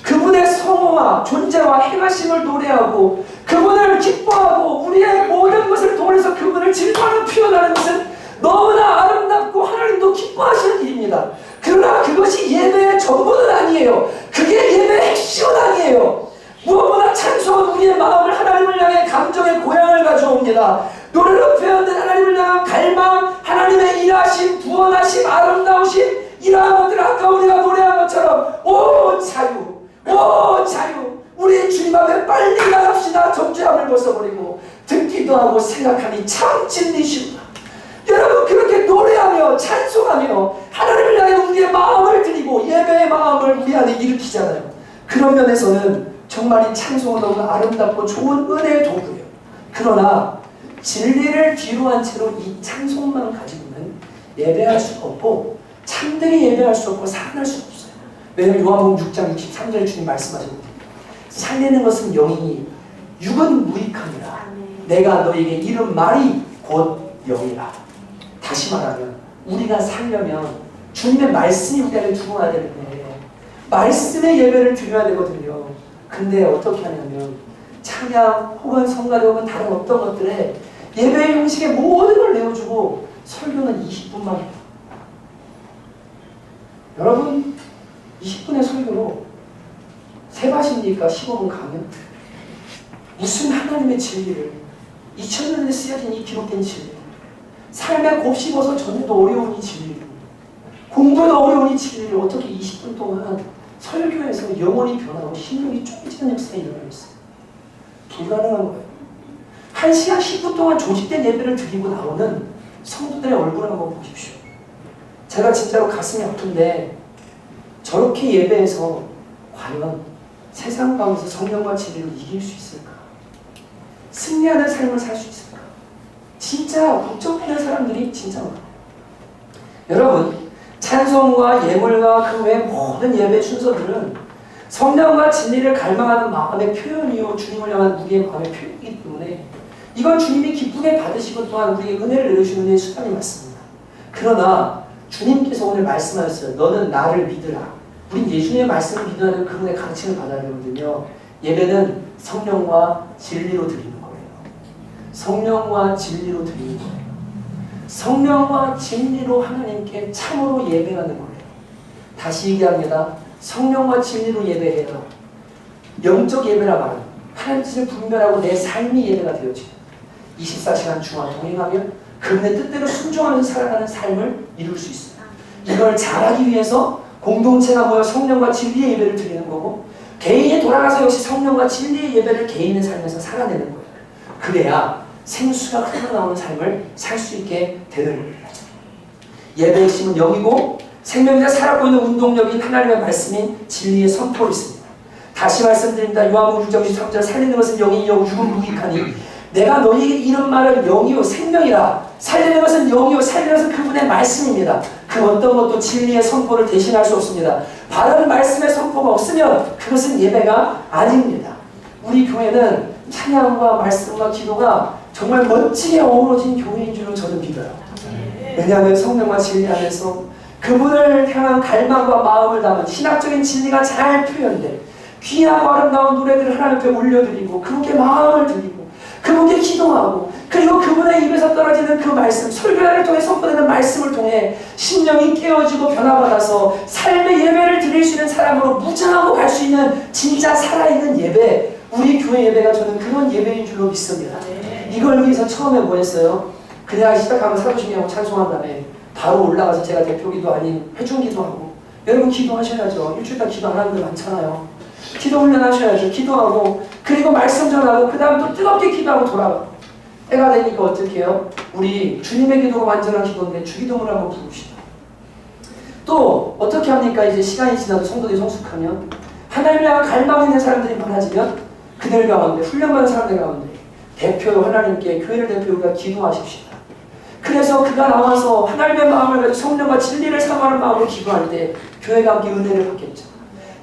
그분의 성호와 존재와 행하심을 노래하고 그분을 기뻐하고 우리의 모든 것을 통해서 그분을 질투하는 표현하는 것은 너무나 아름답고 하나님도 기뻐하시는 일입니다. 그러나 그것이 예배의 전부는 아니에요. 그게 예배의 핵심은 아니에요. 무엇보다 찬송은 우리의 마음을 하나님을 향해 감정의 고향을 가져옵니다. 노래로 표현된 하나님을 향한 갈망, 하나님의 일하심, 구원하심, 아름다우심 이러한 것들 아까 우리가 노래한 것처럼 오 자유, 오 자유 우리 주님 앞에 빨리 나갑시다. 정죄함을 벗어버리고 듣기도 하고 생각하니 참 진리시구나. 여러분 그렇게 노래하며 찬송하며 하나님을 향해 우리의 마음을 드리고 예배의 마음을 우리 안에 일으키잖아요. 그런 면에서는 정말 이 찬송은 너무 아름답고 좋은 은혜의 도구예요. 그러나 진리를 뒤로 한 채로 이 찬송만 가지고는 예배할 수가 없고 참되게 예배할 수 없고 살아날 수 없어요. 왜냐하면 요한복음 6장 63절에 주님 말씀하셨거든요. 살리는 것은 영이니 육은 무익함이라. 내가 너에게 이른 말이 곧 영이라. 다시 말하면 우리가 살려면 주님의 말씀이 우리 안에 들어와야 되는데 말씀의 예배를 드려야 되거든요. 근데 어떻게 하냐면 찬양 혹은 성가대 혹은 다른 어떤 것들에 예배의 형식에 모든 걸 내어주고 설교는 20분만 해요. 여러분 20분의 설교로 세바십니까? 15분 강연? 무슨 하나님의 진리를 2000년에 쓰여진 이 기록된 진리 삶에 곱씹어서 전에도 어려운 이 진리를 공부도 어려운 이 진리를 어떻게 20분 동안 설교에서 영혼이 변하고 심령이 쪼개지는 역사가 일어나고 있어요. 불가능한 거예요. 1시간 10분 동안 조직된 예배를 드리고 나오는 성도들의 얼굴을 한번 보십시오. 제가 진짜로 가슴이 아픈데 저렇게 예배해서 과연 세상 가운데서 성령과 진리를 이길 수 있을까? 승리하는 삶을 살 수 있을까? 진짜 걱정되는 사람들이 진짜 많아요. 여러분 찬송과 예물과 그 외 모든 예배 순서들은 성령과 진리를 갈망하는 마음의 표현이요 주님을 향한 우리의 마음의 표현이기 때문에 이건 주님이 기쁘게 받으시고 또한 우리에게 은혜를 내려주는 은혜의 수단이 맞습니다. 그러나 주님께서 오늘 말씀하셨어요. 너는 나를 믿으라. 우린 예수님의 말씀을 믿어야 되고 그분의 가르침을 받아야 되거든요. 예배는 성령과 진리로 드리는 거예요. 성령과 진리로 드리는 거예요. 성령과 진리로 하나님께 참으로 예배하는 거예요. 다시 얘기합니다. 성령과 진리로 예배해라. 영적 예배라 말은 하나님 뜻을 분별하고 내 삶이 예배가 되어지고 24시간 주와 동행하며 그분의 뜻대로 순종하면서 살아가는 삶을 이룰 수 있어요. 이걸 잘하기 위해서 공동체가 모여 성령과 진리의 예배를 드리는 거고, 개인이 돌아가서 역시 성령과 진리의 예배를 개인의 삶에서 살아내는 거예요. 그래야 생수가 흘러나오는 삶을 살 수 있게 되는 겁니다. 예배의 핵심은 영이고 생명이자 살아가고 있는 운동력인 하나님의 말씀인 진리의 선포로 있습니다. 다시 말씀드립니다. 요한복음 6장 23절 살리는 것은 영이요 육은 무익하니 내가 너희에게 이런 말을 영이요 생명이라. 살리는 것은 영이요 살리는 것은 그분의 말씀입니다. 그 어떤 것도 진리의 선포를 대신할 수 없습니다. 바른 말씀의 선포가 없으면 그것은 예배가 아닙니다. 우리 교회는 찬양과 말씀과 기도가 정말 멋지게 어우러진 교회인 줄로 저는 믿어요. 왜냐하면 성령과 진리 안에서 그분을 향한 갈망과 마음을 담은 신학적인 진리가 잘 표현돼 귀하고 아름다운 노래들을 하나님 앞에 올려드리고 그분께 마음을 드리고 그분께 기도하고, 그리고 그분의 입에서 떨어지는 그 말씀, 설교를 통해 선포되는 말씀을 통해 심령이 깨어지고 변화받아서 삶의 예배를 드릴 수 있는 사람으로 무장하고 갈 수 있는 진짜 살아있는 예배, 우리 교회 예배가 저는 그런 예배인 줄로 믿습니다. 이걸 위해서 처음에 뭐 했어요? 그냥 시작하면 사도신경하고 찬송한 다음에 바로 올라가서 제가 대표기도 아닌 회중기도 하고, 여러분 기도하셔야죠. 일주일 다 기도 안 하는 분 많잖아요. 기도 훈련하셔야죠. 기도하고, 그리고 말씀 전하고, 그 다음 또 뜨겁게 기도하고 돌아가고. 때가 되니까 어떻게 해요? 우리 주님의 기도가 완전한 기도인데 주기도문을 한번 부릅시다. 또 어떻게 합니까? 이제 시간이 지나도 성도들이 성숙하면, 하나님을 향한 갈망 있는 사람들이 많아지면 그들 가운데, 훈련받은 사람들 가운데 대표로 하나님께, 교회를 대표로 기도하십시다. 그래서 그가 나와서 하나님의 마음을 가지고 성령과 진리를 사모하는 마음으로 기도할 때 교회가 함께 은혜를 받겠죠.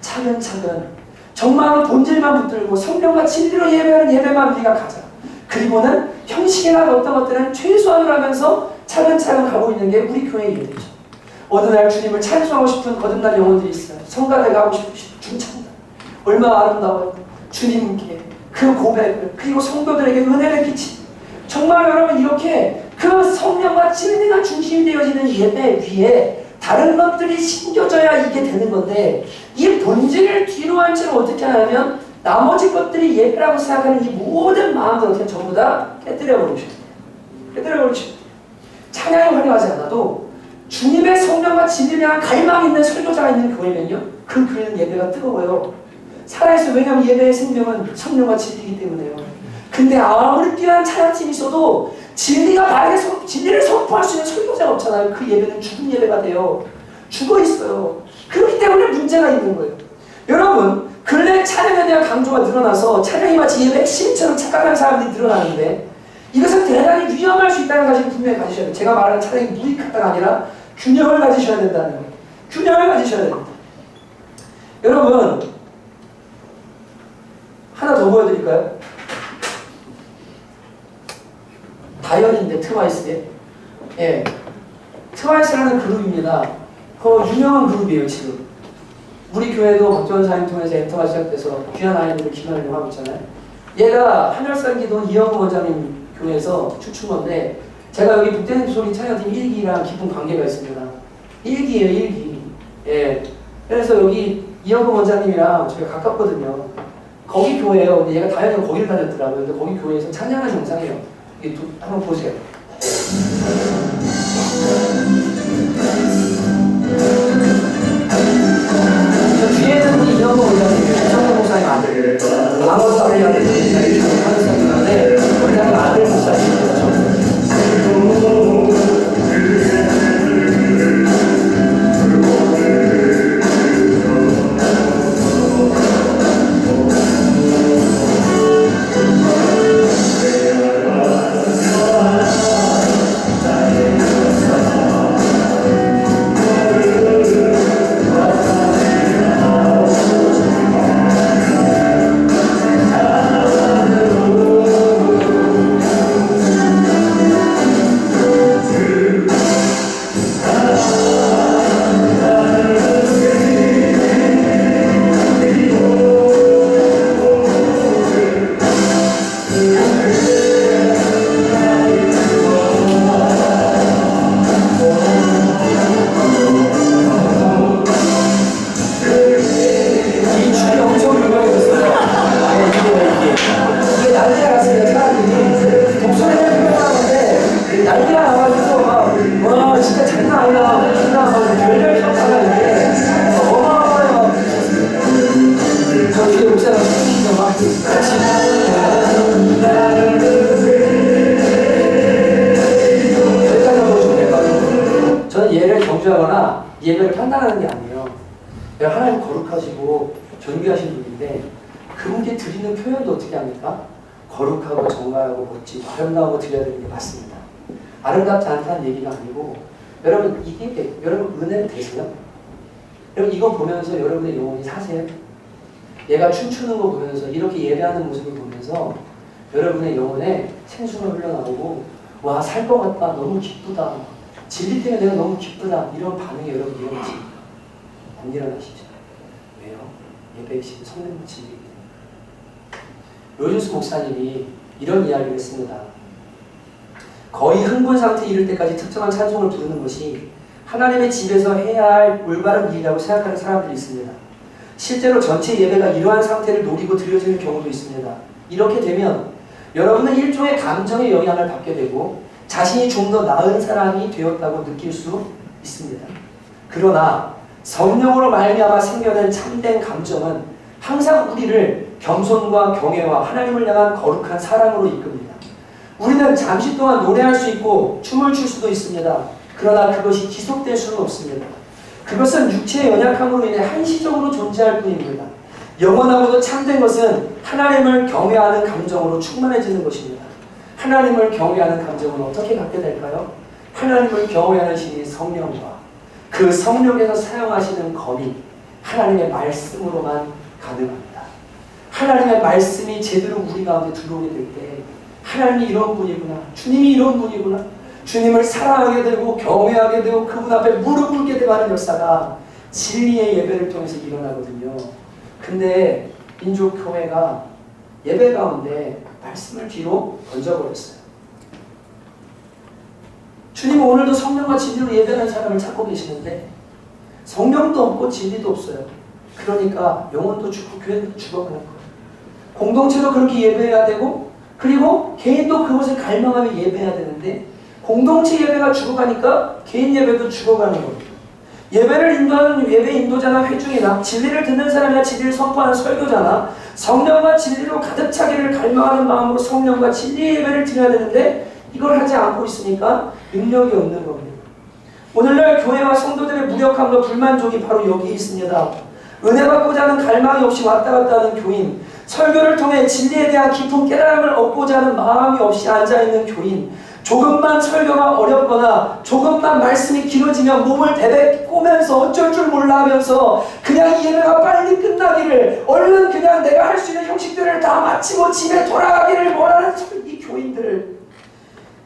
차근차근 정말로 본질만 붙들고 성령과 진리로 예배하는 예배만 우리가 가자. 그리고는 형식이나 어떤 것들은 최소한으로 하면서 차근차근 가고 있는 게 우리 교회의 예배죠. 어느 날 주님을 찬송하고 싶은 거듭난 영혼들이 있어요. 성가대 가고 싶으신 중창단. 얼마나 아름다워요. 주님께 그 고백을, 그리고 성도들에게 은혜를 끼치. 정말 여러분 이렇게 그 성령과 진리가 중심이 되어지는 예배 위에 다른 것들이 심겨져야 이게 되는 건데, 이 본질을 뒤로 한 채로 어떻게 하냐면 나머지 것들이 예배라고 생각하는 이 모든 마음들 어떻게 전부 다 깨뜨려버리셔야 돼요. 깨뜨려버리셔야 돼요. 찬양이 화려하지 않아도 주님의 성령과 진리를 향한 갈망 있는 설교자가 있는 교회면요, 그 교회는 예배가 뜨거워요. 살아있어요. 왜냐하면 예배의 생명은 성령과 진리이기 때문에요. 근데 아무리 뛰어난 찬양팀이 있어도 진리가 바르게 진리를 선포할 수 있는 설교자가 없잖아요. 그 예배는 죽은 예배가 돼요. 죽어 있어요. 그렇기 때문에 문제가 있는 거예요. 여러분, 근래 찬양에 대한 강조가 늘어나서 찬양이 마치 예배 핵심처럼 착각하는 사람들이 늘어나는데, 이것은 대단히 위험할 수 있다는 사실을 분명히 가지셔야 돼요. 제가 말하는 찬양이 무익하다가 아니라 균형을 가지셔야 된다는 거예요. 균형을 가지셔야 됩니다. 여러분, 하나 더 보여드릴까요? 다이언인데 트와이스에, 예, 트와이스라는 그룹입니다. 유명한 그룹이에요. 지금 우리 교회도 박지원 사님 통해서 엔터가 시작돼서 귀한 아이들을 기도하려고 하고 있잖아요. 얘가 한열산기도 이영호 원장님 교회에서 추춘건데, 제가 여기 북대는 소리 찬양팀 1기랑 깊은 관계가 있습니다. 1기예요, 1기. 예, 그래서 여기 이영호 원장님이랑 저희가 가깝거든요. 거기 교회예요. 근데 얘가 다이언이 거기를 다녔더라고요. 근데 거기 교회에서 찬양하는 영상이에요. 한번 보세요. 저 뒤에는 이영호 원장님, 이정호 목사님 아들, 아무것도 안 해야 되는 하는 사람인데, 원장님 아들 목사님이죠. 여기까지 한번 좀 될까요? 저는 예를 경주하거나 예배를 판단하는 게 아니에요. 하나님 거룩하시고 존귀하신 분인데 그분께 드리는 표현도 어떻게 합니까? 거룩하고 정갈하고 멋지고 아름다운 거 드려야 되는 게 맞습니다. 아름답지 않다는 얘기가 아니고 여러분 이게 여러분 은혜를 되세요? 여러분 이거 보면서 여러분의 영혼이 사세요? 얘가 춤추는 거 보면서 이렇게 예배하는 모습을 보면서 여러분의 영혼에 생수가 흘러나오고 와 살 것 같다 너무 기쁘다 진리 때문에 내가 너무 기쁘다 이런 반응이 여러분 일어나십니까? 안 일어나시죠? 왜요? 예배이신 성령 진리이기 때문에. 로준수 목사님이 이런 이야기를 했습니다. 거의 흥분 상태에 이를 때까지 특정한 찬송을 부르는 것이 하나님의 집에서 해야 할 올바른 일이라고 생각하는 사람들이 있습니다. 실제로 전체 예배가 이러한 상태를 노리고 드려지는 경우도 있습니다. 이렇게 되면 여러분은 일종의 감정의 영향을 받게 되고 자신이 좀 더 나은 사람이 되었다고 느낄 수 있습니다. 그러나 성령으로 말미암아 생겨난 참된 감정은 항상 우리를 겸손과 경외와 하나님을 향한 거룩한 사랑으로 이끕니다. 우리는 잠시 동안 노래할 수 있고 춤을 출 수도 있습니다. 그러나 그것이 지속될 수는 없습니다. 그것은 육체의 연약함으로 인해 한시적으로 존재할 뿐입니다. 영원하고도 참된 것은 하나님을 경외하는 감정으로 충만해지는 것입니다. 하나님을 경외하는 감정은 어떻게 갖게 될까요? 하나님을 경외하는 신이 성령과 그 성령에서 사용하시는 검이 하나님의 말씀으로만 가능합니다. 하나님의 말씀이 제대로 우리 가운데 들어오게 될 때 하나님이 이런 분이구나, 주님이 이런 분이구나, 주님을 사랑하게 되고 경외하게 되고 그분 앞에 무릎 꿇게 되는 역사가 진리의 예배를 통해서 일어나거든요. 근데 민족교회가 예배 가운데 말씀을 뒤로 던져버렸어요. 주님은 오늘도 성령과 진리로 예배하는 사람을 찾고 계시는데 성령도 없고 진리도 없어요. 그러니까 영혼도 죽고 교회도 죽어가는 거예요. 공동체도 그렇게 예배해야 되고 그리고 개인도 그것을 갈망하며 예배해야 되는데 공동체 예배가 죽어가니까 개인 예배도 죽어가는 거예요. 예배를 인도하는 예배 인도자나 회중이나 진리를 듣는 사람이나 진리를 선포하는 설교자나 성령과 진리로 가득 차기를 갈망하는 마음으로 성령과 진리의 예배를 드려야 되는데 이걸 하지 않고 있으니까 능력이 없는 겁니다. 오늘날 교회와 성도들의 무력함과 불만족이 바로 여기에 있습니다. 은혜 받고자 하는 갈망이 없이 왔다 갔다 하는 교인, 설교를 통해 진리에 대한 깊은 깨달음을 얻고자 하는 마음이 없이 앉아있는 교인, 조금만 설교가 어렵거나 조금만 말씀이 길어지면 몸을 베베 꼬면서 어쩔 줄 몰라 하면서 그냥 이 예배가 빨리 끝나기를 얼른 그냥 내가 할 수 있는 형식들을 다 마치고 집에 돌아가기를 원하는 이 교인들,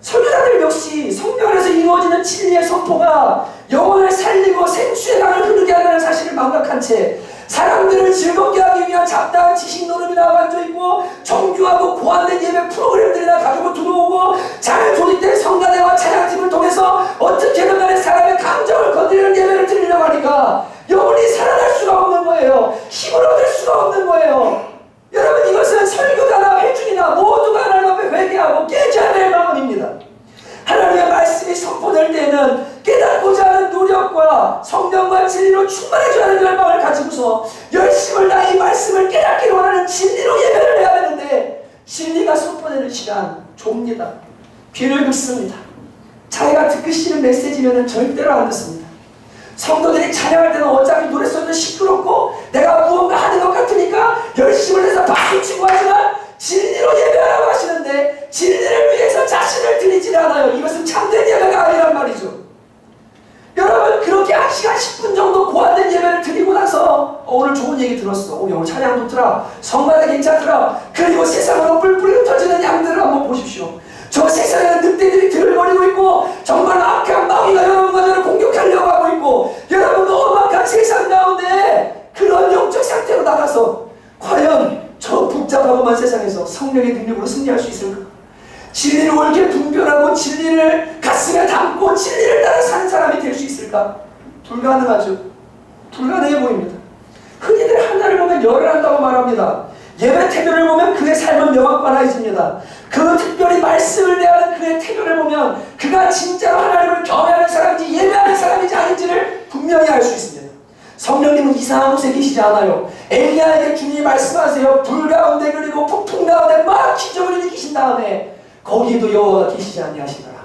설교자들 역시 성령 안에서 이루어지는 진리의 선포가 영혼을 살리고 생수의 강을 흐르게 한다는 사실을 망각한 채 사람들을 즐겁게 하기 위한 잡다한 지식 노름이나 앉아있고 정교하고 고안된 예배 프로그램들이나 가지고 들어오고 잘 조직된 성가대와 찬양팀을 통해서 어떻게든 간에 사람의 감정을 건드리는 예배를 드리려고 하니까 영혼이 살아날 수가 없는 거예요. 힘을 얻을 수가 없는 거예요. 여러분 이것은 설교자나 회중이나 모두가 하나님 앞에 회개하고 깨져야 될 마음입니다. 하나님의 말씀이 선포될 때에는 깨닫고자 하는 노력과 성령과 진리로 충만해져야 하는 열망을 가지고서 열심을 다해 이 말씀을 깨닫기를 원하는 진리로 예배를 해야 되는데 진리가 선포되는 시간 좁니다. 귀를 긋습니다. 자기가 듣기 싫은 메시지면 절대로 안 듣습니다. 성도들이 찬양할 때는 어차피 노랫소리도 시끄럽고 내가 무언가 하는 것 같으니까 열심을 해서 박수치고 하지만 진리로 예배하라고 하시는데 진리를 위해서 자신을 드리지 않아요. 이것은 참된 예배가 아니란 말이죠. 여러분 그렇게 1시간 10분 정도 고안된 예배를 드리고 나서 오늘 좋은 얘기 들었어. 오늘 찬양 좋더라. 성만에 괜찮더라. 그리고 세상으로 뿔뿔이 흩어지는 양들을 한번 보십시오. 저 세상에는 늑대들이 들을거리고 있고 정말 악한 마귀가 여러분과 공격하려고 하고 있고 여러분 엄악한 세상 가운데 그런 영적 상태로 나가서 과연 저 복잡하고만 세상에서 성령의 능력으로 승리할 수 있을까? 진리를 옳게 분별하고 진리를 가슴에 담고 진리를 따라 사는 사람이 될 수 있을까? 불가능하죠. 불가능해 보입니다. 흔히들 하나를 보면 열을 한다고 말합니다. 예배 태교를 보면 그의 삶은 명확관해집니다. 그 특별히 말씀을 대하는 그의 태교를 보면 그가 진짜로 하나님을 경외하는 사람인지 예배하는 사람인지 아닌지를 분명히 알 수 있습니다. 성령님은 이상한 곳에 계시지 않아요. 엘리야에게 주님이 말씀하세요. 불 가운데 그리고 폭풍 가운데 막 기적을 일으키신 다음에 거기에도 여호와가 계시지 아니하시더라.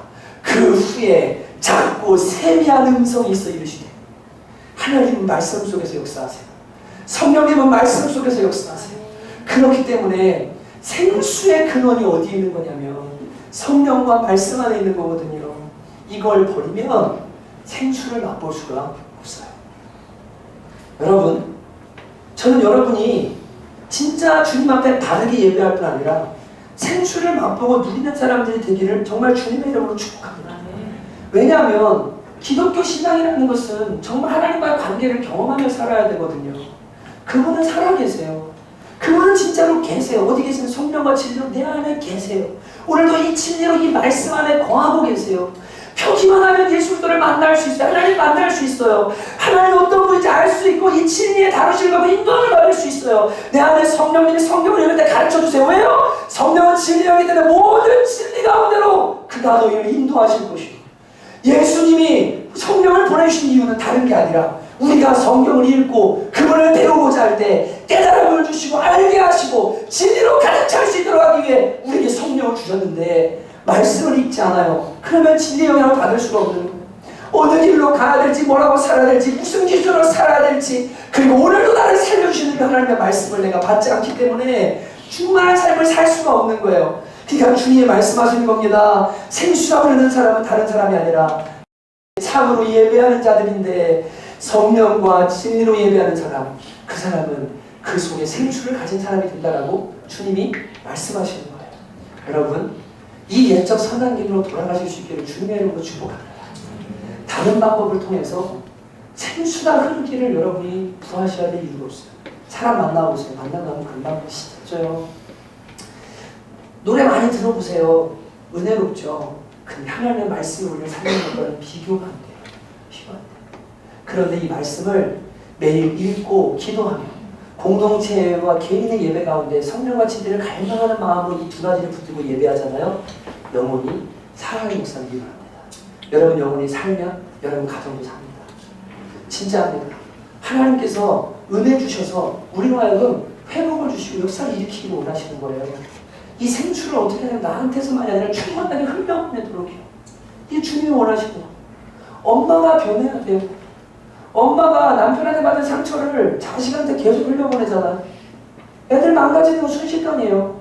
그 후에 작고 세미한 음성이 있어 이르시되 하나님은 말씀 속에서 역사하세요. 성령님은 말씀 속에서 역사하세요. 그렇기 때문에 생수의 근원이 어디에 있는 거냐면 성령과 말씀 안에 있는 거거든요. 이걸 버리면 생수를 맛볼 수가 없어요. 여러분, 저는 여러분이 진짜 주님 앞에 바르게 예배할 뿐 아니라 생수를 맛보고 누리는 사람들이 되기를 정말 주님의 이름으로 축복합니다. 왜냐하면 기독교 신앙이라는 것은 정말 하나님과의 관계를 경험하며 살아야 되거든요. 그분은 살아계세요. 그분은 진짜로 계세요. 어디 계세요? 성령과 진리로 내 안에 계세요. 오늘도 이 진리로 이 말씀 안에 거하고 계세요. 펴기만 하면 예수님을 만날 수 있어요. 하나님 만날 수 있어요. 하나님 어떤 분인지 알 수 있고 이 진리에 다루시려고 인도를 받을 수 있어요. 내 안에 성령님이 성경을 읽을 때 가르쳐주세요. 왜요? 성령은 진리이기 때문에 모든 진리 가운데로 그가 너희를 인도하실 것이고, 예수님이 성령을 보내주신 이유는 다른 게 아니라 우리가 성경을 읽고 그분을 배우고자 할 때 깨달음을 주시고 알게 하시고 진리로 가득 찰 수 있도록 하기 위해 우리에게 성령을 주셨는데 말씀을 읽지 않아요. 그러면 진리의 영향을 받을 수가 없는 거예요. 어느 길로 가야 될지, 뭐라고 살아야 될지, 무슨 기준으로 살아야 될지, 그리고 오늘도 나를 살려주시는 그 하나님의 말씀을 내가 받지 않기 때문에 충만한 삶을 살 수가 없는 거예요. 그러니까 주님이 말씀하시는 겁니다. 생수가 흐르는 사람은 다른 사람이 아니라 참으로 예배하는 자들인데 성령과 진리로 예배하는 사람, 그 사람은 그 속에 생수를 가진 사람이 된다라고 주님이 말씀하시는 거예요. 여러분, 이 옛적 선한 길로 돌아가실 수 있기를 주님의 이름으로 축복합니다. 다른 방법을 통해서 생수가 흐르기를 여러분이 구하셔야 될 이유가 없어요. 사람 만나보세요. 만나면 금방 시작져요. 노래 많이 들어보세요. 은혜롭죠. 근데 하나님의 말씀을 우리를 살리는 것과는 비교가 안 돼요. 비교가 안 돼요. 그런데 이 말씀을 매일 읽고 기도하며 공동체와 개인의 예배 가운데 성령과 진리를 갈망하는 마음으로 이 두 가지를 붙들고 예배하잖아요. 영혼이 살아가는 목사님 일어납니다. 여러분 영혼이 살면 여러분 가정도 삽니다. 진짜입니다. 하나님께서 은혜 주셔서 우리로 하여금 회복을 주시고 역사를 일으키기를 원하시는 거예요. 이 생수를 어떻게 하냐면 나한테서만이 아니라 충만하게 흘려보내도록 해요. 이게 주님이 원하시고, 엄마가 변해야 돼요. 엄마가 남편한테 받은 상처를 자식한테 계속 흘려보내잖아요. 애들 망가지는 건 순식간이에요.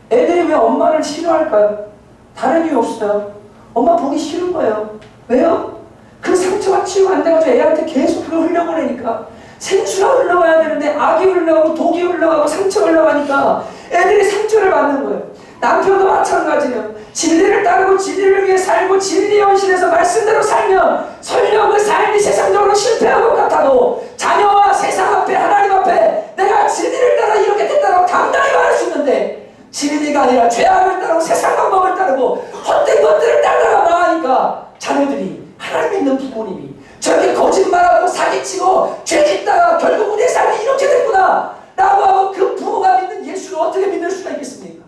애들이 왜 엄마를 싫어할까요? 다른 이유 없어요. 엄마 보기 싫은 거예요. 왜요? 그 상처가 치유가 안 돼가지고 애한테 계속 그걸 흘려보내니까 생수가 흘러가야 되는데 악이 흘러가고 독이 흘러가고 상처가 흘러가니까 애들이 상처를 받는 거예요. 남편도 마찬가지예요. 진리를 따르고 진리를 위해 살고 진리의 헌신에서 말씀대로 살면 설령 그 삶이 세상적으로 실패한 것 같아도 자녀와 세상 앞에 하나님 앞에 내가 진리를 따라 이렇게 됐다고 당당히 말할 수 있는데, 진리가 아니라 죄악을 따르고 세상 방법을 따르고 헛된 것들을 따라가 나가니까 자녀들이, 하나님 믿는 부모님이 저렇게 거짓말하고 사기치고 죄짓다가 결국 우리의 삶이 이렇게 됐구나 라고 하고 그 부모가 믿는 예수를 어떻게 믿을 수가 있겠습니까?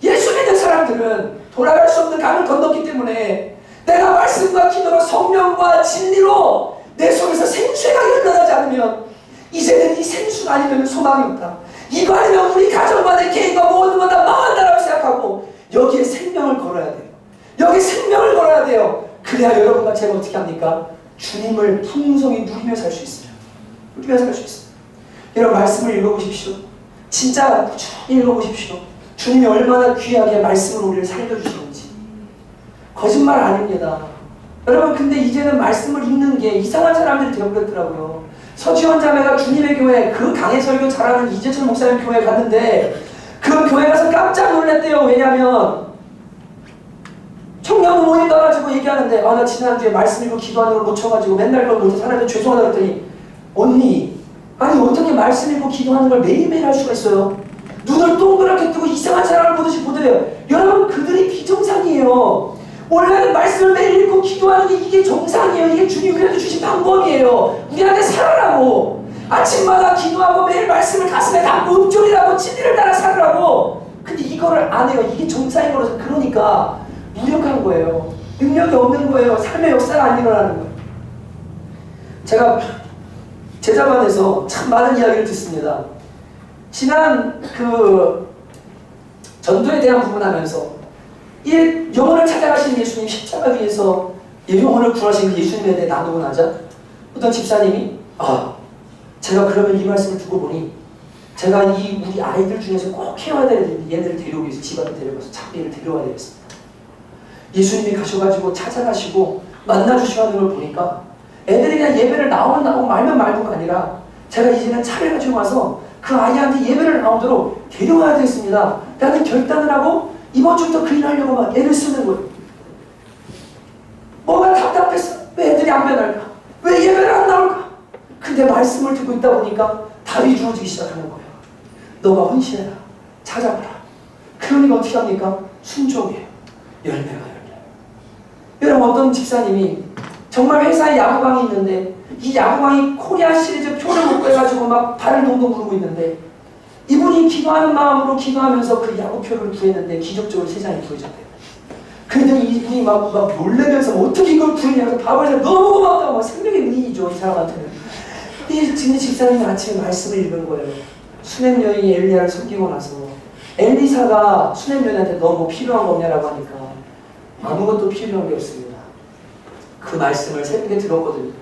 예수 믿는 사람들은 돌아갈 수 없는 강을 건넜기 때문에 내가 말씀과 기도로 성령과 진리로 내 속에서 생수가 흘러나지 않으면 이제는 이 생수가 아니면 소망이 없다. 이거 아니면 우리 가정과 내 개인과 모든 건 다 망한다라고 생각하고 여기에 생명을 걸어야 돼요. 여기 생명을 걸어야 돼요. 그래야 여러분과 제가 어떻게 합니까? 주님을 풍성히 누리며 살 수 있어요. 누리며 살 수 있어요. 여러분 말씀을 읽어보십시오. 진짜 꾸준히 읽어보십시오. 주님이 얼마나 귀하게 말씀으로 우리를 살려주시는지. 거짓말 아닙니다. 여러분 근데 이제는 말씀을 읽는 게 이상한 사람들이 되어버렸더라고요. 서지원 자매가 주님의 교회, 그 강해 설교 잘하는 이재철 목사님 교회 갔는데 그 교회 가서 깜짝 놀랐대요. 왜냐하면 청년 모임 가가지고 얘기하는데 나 지난주에 말씀 읽고 기도하는 걸 놓쳐가지고 맨날 그걸 못해서 하나님께 죄송하다고 했더니, 언니 아니 어떻게 말씀 읽고 기도하는 걸 매일매일 할 수가 있어요? 눈을 동그랗게 뜨고 이상한 사람을 보듯이 보더래요. 여러분 그들이 비정상이에요. 원래는 말씀을 매일 읽고 기도하는 게 이게 정상이에요. 이게 주님 우리한테 주신 방법이에요. 우리한테 살아라고. 아침마다 기도하고 매일 말씀을 가슴에 담고 읊조리라고 진리를 따라 살으라고. 근데 이거를 안 해요. 이게 정상인 거라서 그러니까 무력한 거예요. 능력이 없는 거예요. 삶의 역사가 안 일어나는 거예요. 제가 제자반에서 참 많은 이야기를 듣습니다. 지난 전도에 대한 부분하면서 이 영혼을 찾아가신 예수님 십자가 위에서 이 영혼을 구하신 그 예수님에 대해 나누고 나자 어떤 집사님이 제가 그러면 이 말씀을 두고 보니 제가 이 우리 아이들 중에서 꼭 해와야 되는데 얘네를 데려오기 위해서 집 앞에 데려가서 장비를 데려와야 되겠습니다. 예수님이 가셔가지고 찾아가시고 만나주시고 하는 걸 보니까 애들이 그냥 예배를 나오면 말면 말고가 아니라 제가 이제는 차를 가지고 와서 그 아이한테 예배를 나오도록 데려와야 되겠습니다 라는 결단을 하고 이번 주부터 그 일 하려고 막 애를 쓰는 거예요. 뭐가 답답했어? 왜 애들이 안 변할까? 왜 예배를 안 나올까? 근데 말씀을 듣고 있다 보니까 답이 주어지기 시작하는 거예요. 너가 헌신해라. 찾아봐라. 그러니까 어떻게 합니까? 순종이에요. 열매가 열려요. 여러분 어떤 집사님이 정말 회사에 야구방이 있는데 이 야구방이 코리아 시리즈 표를 못 구해가지고 막 발을 동동 구르고 있는데 이분이 기도하는 마음으로 기도하면서 그 야구표를 구했는데 기적적으로 세상에 구해졌대요. 그런데 이분이 막 놀래면서 어떻게 이걸 구했냐면서 밥을 해서 너무 고맙다고 막 생명의 은인이죠 이 사람한테는. 이 집사님이 아침에 말씀을 읽은 거예요. 수냄 여인이 엘리야를 섬기고 나서 엘리사가 수냄 여인한테 너 뭐 필요한 거 없냐라고 하니까 아무것도 필요한 게 없습니다. 그 말씀을 새벽에 들었거든요.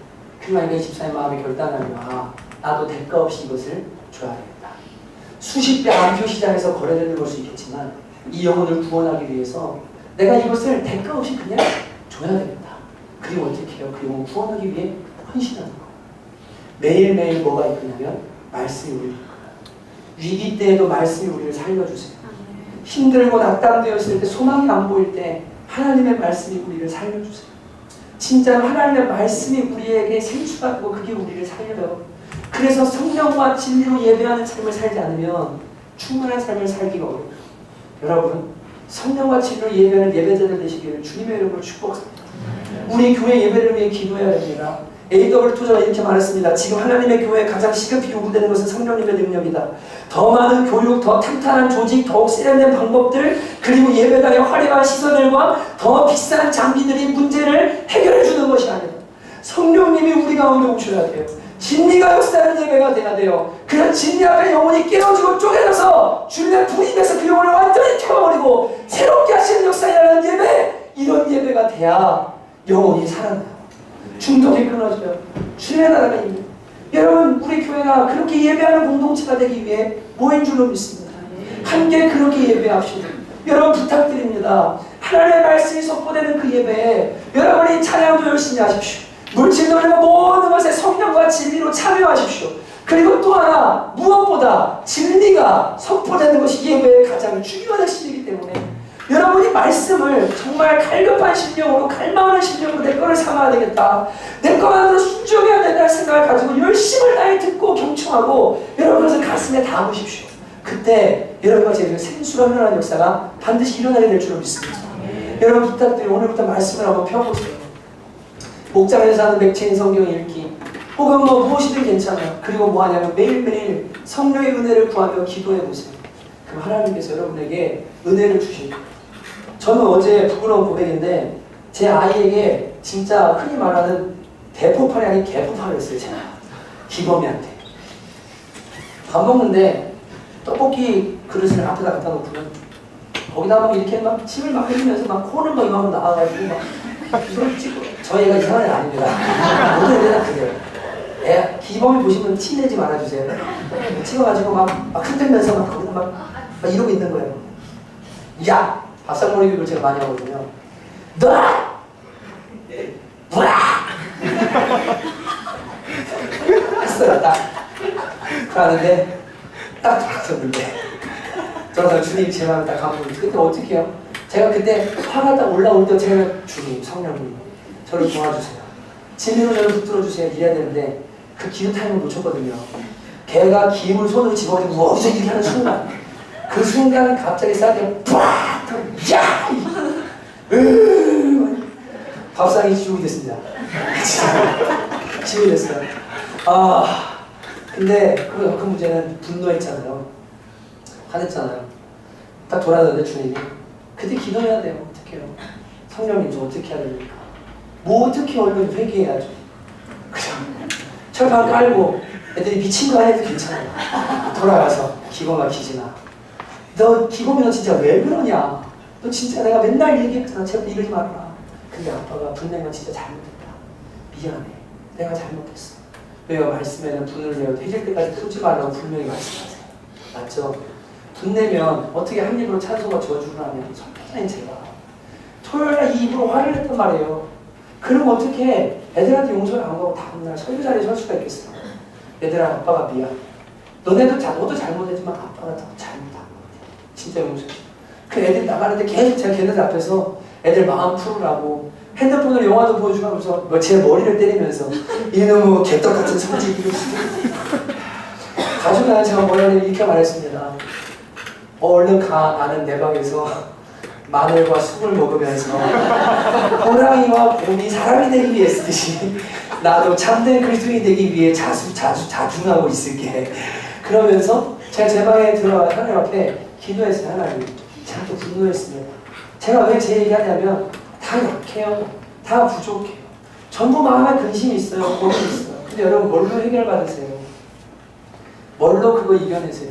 그러니까 이 집사님 마음에 결단하면 나도 대가 없이 이것을 줘야 되겠다. 수십 배 안표 시장에서 거래되는 걸 수 있겠지만 이 영혼을 구원하기 위해서 내가 이것을 대가 없이 그냥 줘야 되겠다. 그리고 어떻게 해요? 그 영혼을 구원하기 위해 헌신하는 거예요. 매일매일 뭐가 있냐면 말씀이 우리를 이끌어요. 위기 때에도 말씀이 우리를 살려주세요. 힘들고 낙담되었을 때 소망이 안 보일 때 하나님의 말씀이 우리를 살려주세요. 진짜로 하나님의 말씀이 우리에게 생수가 되고 그게 우리를 살려요. 그래서 성령과 진리로 예배하는 삶을 살지 않으면 충만한 삶을 살기가 어려워요. 여러분 성령과 진리로 예배하는 예배자들 되시기를 주님의 이름으로 축복합니다. 우리 교회 예배를 위해 기도해야 됩니다. AW 투자가 이렇게 말했습니다. 지금 하나님의 교회에 가장 시급히 요구되는 것은 성령님의 능력이다. 더 많은 교육, 더 탄탄한 조직, 더욱 세련된 방법들, 그리고 예배당의 화려한 시설들과 더 비싼 장비들이 문제를 해결해 주는 것이 아니다. 성령님이 우리 가운데 오셔야 돼요. 진리가 역사하는 예배가 돼야 돼요. 그런 진리 앞에 영혼이 깨어지고 쪼개져서 주님의 불이 돼서 그 영혼을 완전히 태워버리고 새롭게 하시는 역사라는 예배, 이런 예배가 돼야 영혼이 살아나요. 중독이 끊어져요. 주님의 나라가 있는. 여러분 우리 교회가 그렇게 예배하는 공동체가 되기 위해 모인 줄로 믿습니다. 함께 그렇게 예배합시다. 여러분 부탁드립니다. 하나님의 말씀이 선포되는 그 예배에 여러분이 찬양도 열심히 하십시오. 물질노래와 모든 것에 성령과 진리로 참여하십시오. 그리고 또 하나 무엇보다 진리가 선포되는 것이 예배의 가장 중요한 핵심이기 때문에 여러분이 말씀을 정말 갈급한 심령으로 갈망하는 심령으로 내 거를 삼아야 되겠다. 내 것만으로 순종해야 된다는 생각을 가지고 열심을 다해 듣고 경청하고 여러분 그것을 가슴에 담으십시오. 그때 여러분과 제 생수가 흘러나는 역사가 반드시 일어나게 될 줄로 믿습니다. 여러분 부탁드려요. 오늘부터 말씀을 한번 펴보세요. 목장에서 하는 맥체인 성경 읽기 혹은 무엇이든 괜찮아요. 그리고 뭐 하냐면 매일매일 성령의 은혜를 구하며 기도해보세요. 그럼 하나님께서 여러분에게 은혜를 주십니다. 저는 어제 부끄러운 고백인데 제 아이에게 진짜 흔히 말하는 대포판이 아닌 개포판을 했어요. 제가 기범이한테 밥 먹는데 떡볶이 그릇을 앞에다 갖다 놓고는 거기다 막 이렇게 막 침을 막 흘리면서 막 코를 막 이만큼 나와가지고 막 손을 찍고 저희 애가 이상한 애 아닙니다. 모든 애들 다 그래요. 애 기범이 보시면 티 내지 말아주세요. 찍어가지고 막 흔들면서 막 거기다 막 이러고 있는 거예요. 야! 밥상머리 교육을 제가 많이 하거든요. 놔! 놔! 했어요, 딱. 그러는데 딱 돌아섰는데 저는 주님 제 마음에 딱 감동이 그때 어떻게 해요? 제가 그때 화가 딱 올라올 때 제가 주님, 성령님 저를 도와주세요. 진리로 저를 붙들어주세요. 이래야 되는데 그 기도 타임을 놓쳤거든요. 걔가 기임을 손으로 집어가지고 어디서 이렇게 하는 순간 그 순간은 갑자기 싸게 팍! 야! 밥상이 지옥이 됐습니다. 지옥이 됐어요. 근데 그 문제는 분노했잖아요. 화냈잖아요. 딱 돌아서는데 주님이 그때 기도해야 돼요. 어떻게 해요? 성령님 저 어떻게 해야 됩니까? 뭐 어떻게 얼른 회개해야죠. 그냥 철판 깔고 애들이 미친 거 해도 괜찮아요. 돌아가서 기고 막히지나. 너 기고면 너 진짜 왜 그러냐? 너 진짜 내가 맨날 얘기했잖아. 제발 이러지 말아라. 근데 아빠가 분내면 진짜 잘못했다. 미안해. 내가 잘못했어. 왜요? 말씀에는 분을 내어 해질 때까지 풀지 말라고 분명히 말씀하세요. 맞죠? 분내면 어떻게 한 입으로 찬송과 저주를 하면 설교자인 제가 토요일날 이 입으로 화를 냈단 말이에요. 그럼 어떻게 애들한테 용서를 안 하고 다음날 설교 자리에 설 수가 있겠어? 얘들아, 아빠가 미안. 너도 잘못했지만 아빠가 더 잘못한 것 같아. 진짜 용서해. 그 애들 나가는데 계속 제가 걔네들 앞에서 애들 마음 풀으라고 핸드폰으로 영화도 보여주면서 제 머리를 때리면서 이놈의 개떡 같은 성질이고 가족은 제가 뭐라고 이렇게 말했습니다. 얼른 가. 나는 내 방에서 마늘과 쑥을 먹으면서 호랑이와 곰이 사람이 되기 위해 쓰듯이 나도 참된 그리스도인이 되기 위해 자중하고 있을게. 그러면서 제가 제 방에 들어가 하나님 앞에 기도했어요. 하나님, 제가 또 분노했습니다. 제가 왜 제 얘기하냐면 다 약해요. 다 부족해요. 전부 마음에 근심이 있어요. 고민이 있어요. 근데 여러분 뭘로 해결받으세요? 뭘로 그거 이겨내세요?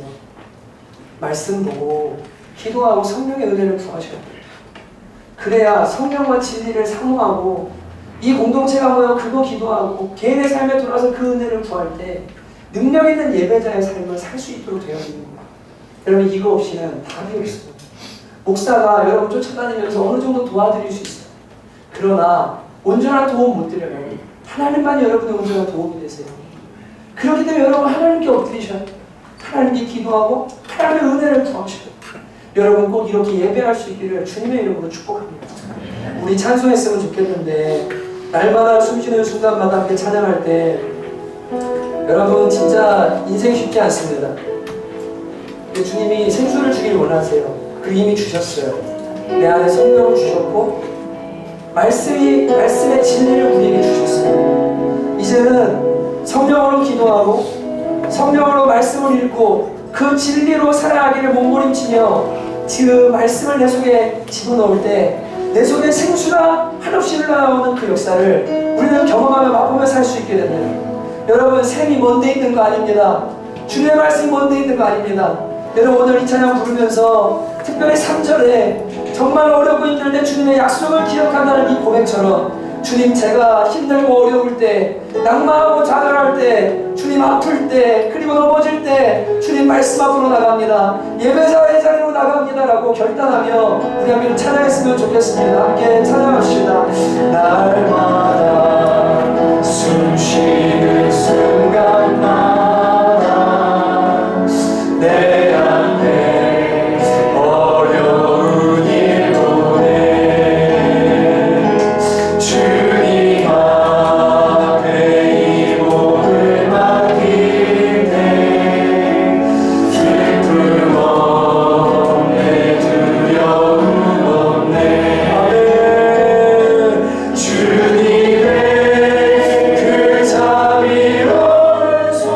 말씀 보고 기도하고 성령의 은혜를 구하셔야 돼요. 그래야 성령과 진리를 사모하고 이 공동체가 모여 그거 기도하고 개인의 삶에 돌아서 그 은혜를 구할 때 능력 있는 예배자의 삶을 살 수 있도록 되어 있는 거예요. 여러분 이거 없이는 답이 없어요. 목사가 여러분 쫓아다니면서 어느 정도 도와드릴 수 있어요. 그러나 온전한 도움 못 드려요. 하나님만이 여러분의 온전한 도움이 되세요. 그렇기 때문에 여러분 하나님께 엎드리셔야 돼요. 하나님께 기도하고 하나님의 은혜를 구하셔야 돼요. 여러분 꼭 이렇게 예배할 수 있기를 주님의 이름으로 축복합니다. 우리 찬송했으면 좋겠는데 날마다 숨쉬는 순간마다 함께 찬양할 때 여러분 진짜 인생 쉽지 않습니다. 주님이 생수를 주길 원하세요. 그 이미 주셨어요. 내 안에 성령을 주셨고 말씀의 진리를 우리에게 주셨어요. 이제는 성령으로 기도하고 성령으로 말씀을 읽고 그 진리로 살아가기를 몸부림치며 그 말씀을 내 속에 집어넣을 때 내 속에 생수가 한없이 흘러나오는 그 역사를 우리는 경험하며 맛보며 살 수 있게 됩니다. 여러분 샘이 먼데 있는 거 아닙니다. 주님의 말씀이 먼데 있는 거 아닙니다. 여러분 오늘 이 찬양 부르면서 특별히 3절에 정말 어렵고 힘들 때 주님의 약속을 기억한다는 이 고백처럼 주님 제가 힘들고 어려울 때 낙마하고 좌절할 때 주님 아플 때 그리고 넘어질 때 주님 말씀 앞으로 나갑니다. 예배자의 자리로 나갑니다라고 결단하며 우리 함께 찬양했으면 좋겠습니다. 함께 찬양합시다. 날마다 숨쉬는 순간마다 내 앞에 어려운 일 보내 주님 앞에 이 몸을 맡길 때 기쁨 없네 두려움 없네 주님의 그 자비로운 손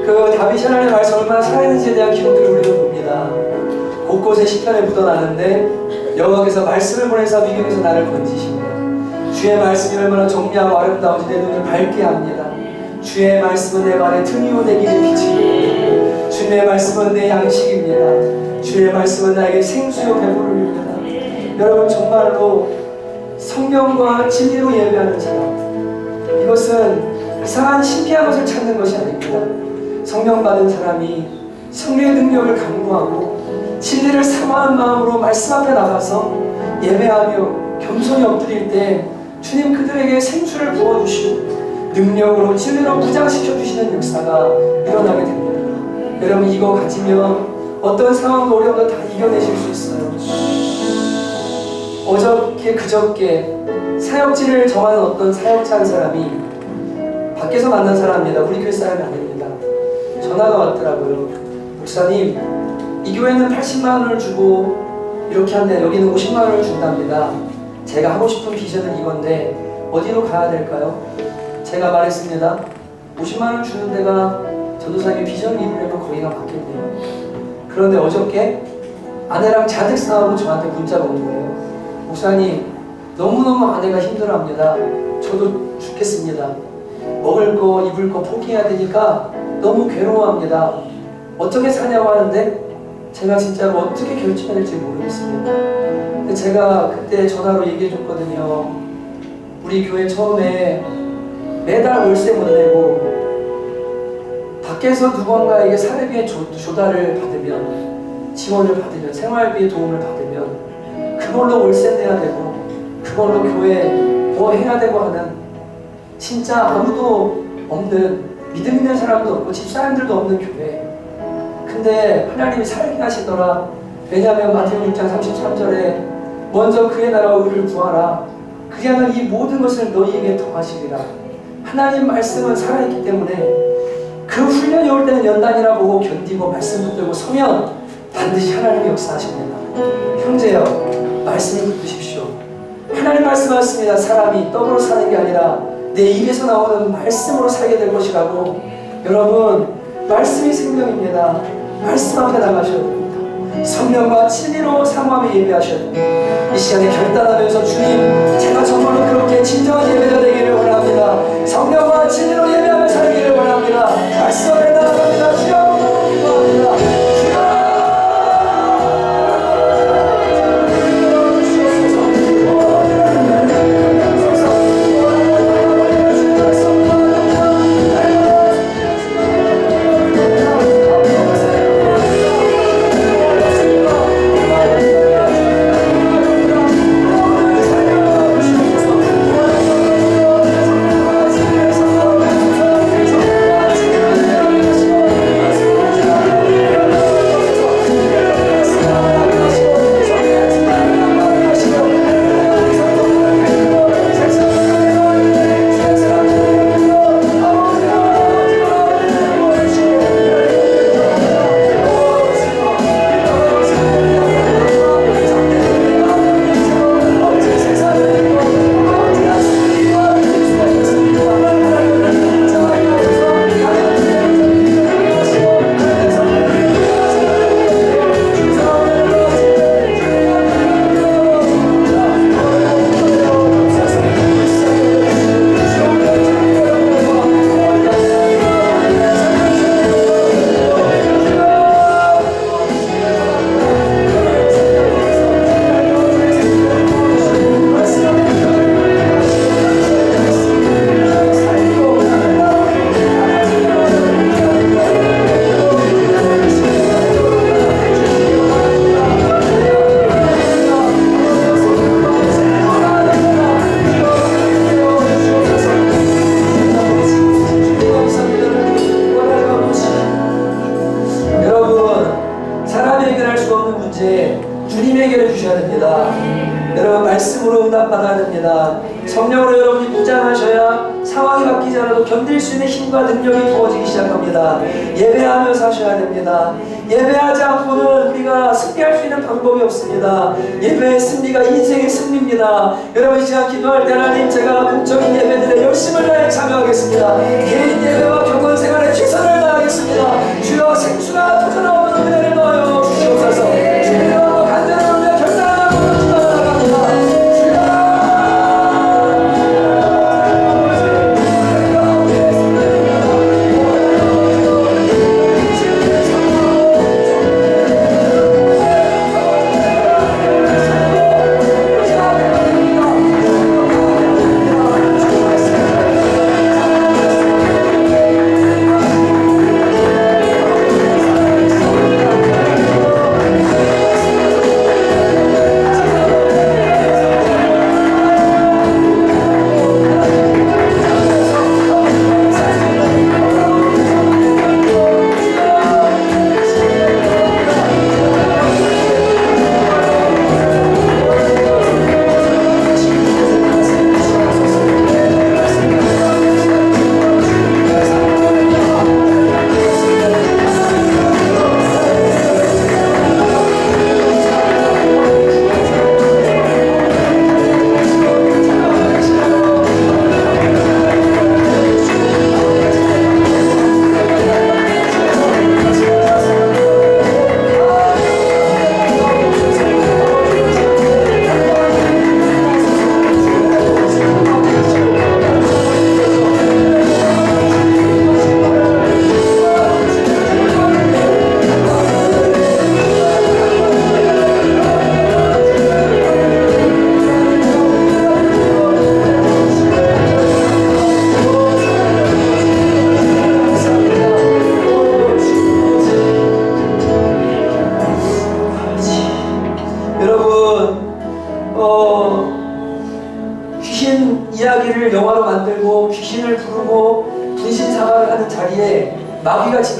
그 다윗이 하나님의 말씀 얼마나 살아있는지에 대한 기록들을 우리도 봅니다. 곳곳에 시편에 묻어나는데 여호와께서 말씀을 보내사 위기에서 나를 건지십니다. 주의 말씀이 얼마나 정미하고 아름다운지 내 눈을 밝게 합니다. 주의 말씀은 내 발에 등이요 내 길에 빛입니다. 주의 말씀은 내 양식입니다. 주의 말씀은 나에게 생수요 배부름입니다. 여러분 정말로 성령과 진리로 예배하는 사람, 이것은 이상한 신비한 것을 찾는 것이 아닙니다. 성령 받은 사람이 성령의 능력을 강구하고 진리를 사모하는 마음으로 말씀 앞에 나가서 예배하며 겸손히 엎드릴 때 주님 그들에게 생수를 부어주시고 능력으로 진리로 무장시켜 주시는 역사가 일어나게 됩니다. 여러분 이거 가지면 어떤 상황도 어려움도 다 이겨내실 수 있어요. 어저께 그저께 사역지를 정하는 어떤 사역자 한 사람이 밖에서 만난 사람입니다. 우리 교회 사람이 아닙니다. 전화가 왔더라고요. 목사님, 이 교회는 80만 원을 주고 이렇게 한데 여기는 50만 원을 준답니다. 제가 하고 싶은 비전은 이건데 어디로 가야 될까요? 제가 말했습니다. 50만 원 주는 데가 전도사님의 비전을 이루려면 거기가 맞겠네요. 그런데 어저께 아내랑 잔뜩 싸우고 저한테 문자가 온 거예요. 목사님, 너무너무 아내가 힘들어합니다. 저도 죽겠습니다. 먹을 거 입을 거 포기해야 되니까 너무 괴로워합니다. 어떻게 사냐고 하는데 제가 진짜로 어떻게 결정해야 될지 모르겠습니다. 근데 제가 그때 전화로 얘기해 줬거든요. 우리 교회 처음에 매달 월세 못 내고 밖에서 누군가에게 사례비의 조달을 받으면, 지원을 받으면, 생활비의 도움을 받으면 그걸로 월세 내야 되고 그걸로 교회 뭐 해야 되고 하는, 진짜 아무도 없는, 믿음 있는 사람도 없고 집사람들도 없는 교회. 근데 하나님이 살게 하시더라. 왜냐하면 마태복음 6장 33절에 먼저 그의 나라와 의를 구하라. 그리하면 이 모든 것을 너희에게 더하시리라. 하나님 말씀은 살아있기 때문에 그 훈련이 올 때는 연단이라 보고 견디고 말씀 붙들고 서면 반드시 하나님이 역사하십니다. 형제여, 말씀을 붙드십시오. 하나님 말씀하셨습니다. 사람이 떡으로 사는 게 아니라 내 입에서 나오는 말씀으로 살게 될 것이라고. 여러분, 말씀이 생명입니다. 말씀 앞에 나가셔야 됩니다. 성령과 진리로 사모하며 예배하셔야 됩니다. 이 시간에 결단하면서 주님, 제가 정말로 그렇게 진정한 예배가 되기를 원합니다. 성령과 진리로 예배하며 살기를 원합니다. 말씀 앞에 나아갑니다. 주여, 기도합니다. 주여, 말씀으로 응답받아야 됩니다. 성령으로 여러분이 무장하셔야 상황이 바뀌지 않아도 견딜 수 있는 힘과 능력이 부어지기 시작합니다. 예배하면서 하셔야 됩니다. 예배하지 않고는 우리가 승리할 수 있는 방법이 없습니다. 예배의 승리가 인생의 승리입니다. 여러분 이 시간 기도할 때 하나님, 제가 공적인 예배들에 열심을 다해 참여하겠습니다. 개인 예배와 교권 생활에 최선을 다하겠습니다.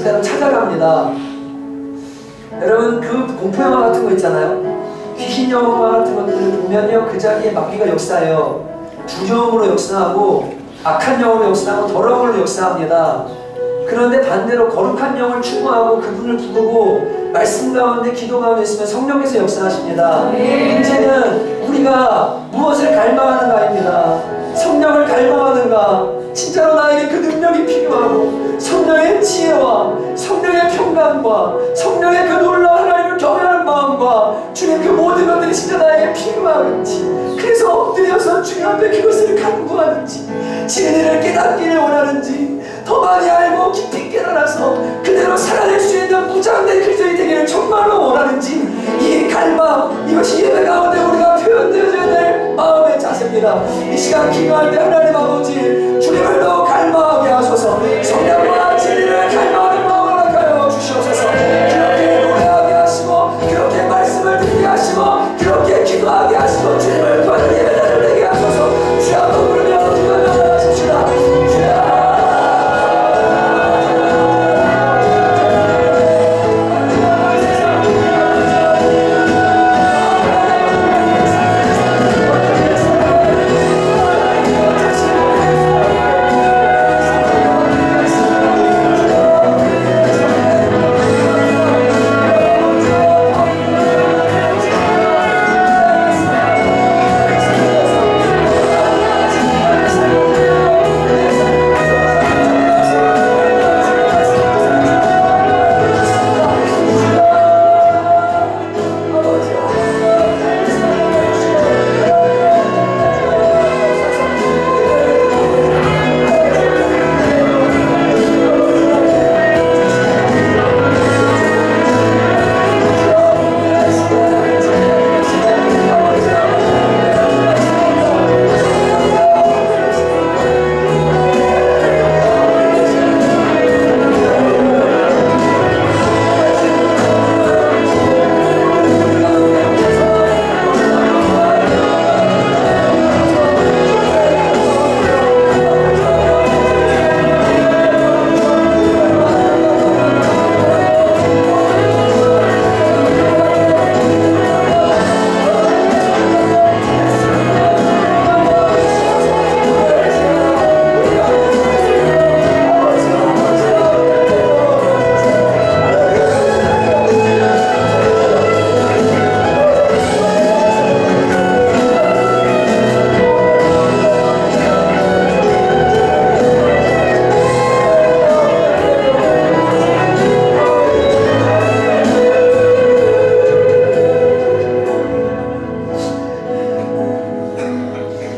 말씀대로 찾아갑니다. 여러분 그 공포영화 같은 거 있잖아요. 귀신 영화 같은 것들을 보면요, 그 자리에 마귀가 역사해요. 두려움으로 역사하고 악한 영으로 역사하고 더러운 걸로 역사합니다. 그런데 반대로 거룩한 영을 추구하고 그분을 부르고 말씀 가운데 기도 가운데 있으면 성령께서 역사하십니다. 문제는 우리가 무엇을 갈망하는가입니다. 성령을 갈망하는가? 진짜로 나에게 그 능력이 필요하고 성령의 지혜와 성령의 평강과 성령의 그 놀라운 하나님을 경외하는 마음과 주님 그 모든 것들이 진짜 나에게 필요하는지, 그래서 엎드려서 주님 앞에 그것을 간구하는지, 진리를 깨닫기를 원하는지, 더 많이 알고 깊이 깨달아서 그대로 살아낼 수 있는 무장된 그리스도인이 되기를 정말로 원하는지, 이 갈망, 이것이 예배 가운데 우리가 표현되어져야 될 마음의 자세입니다. 이 시간 기도할 때 하나님 아버지, 주님을 더 갈망하게 하소서. 성령과 진리를 갈망하는 마음을 허락하여 주시옵소서. 그렇게 노래하게 하시고, 그렇게 말씀을 듣게 하시고, 그렇게 기도하게 하시고, 주님을 구하는 예배를 되게 하소서. 주여 한번 부르며 기도하며 나가십시다. 주여.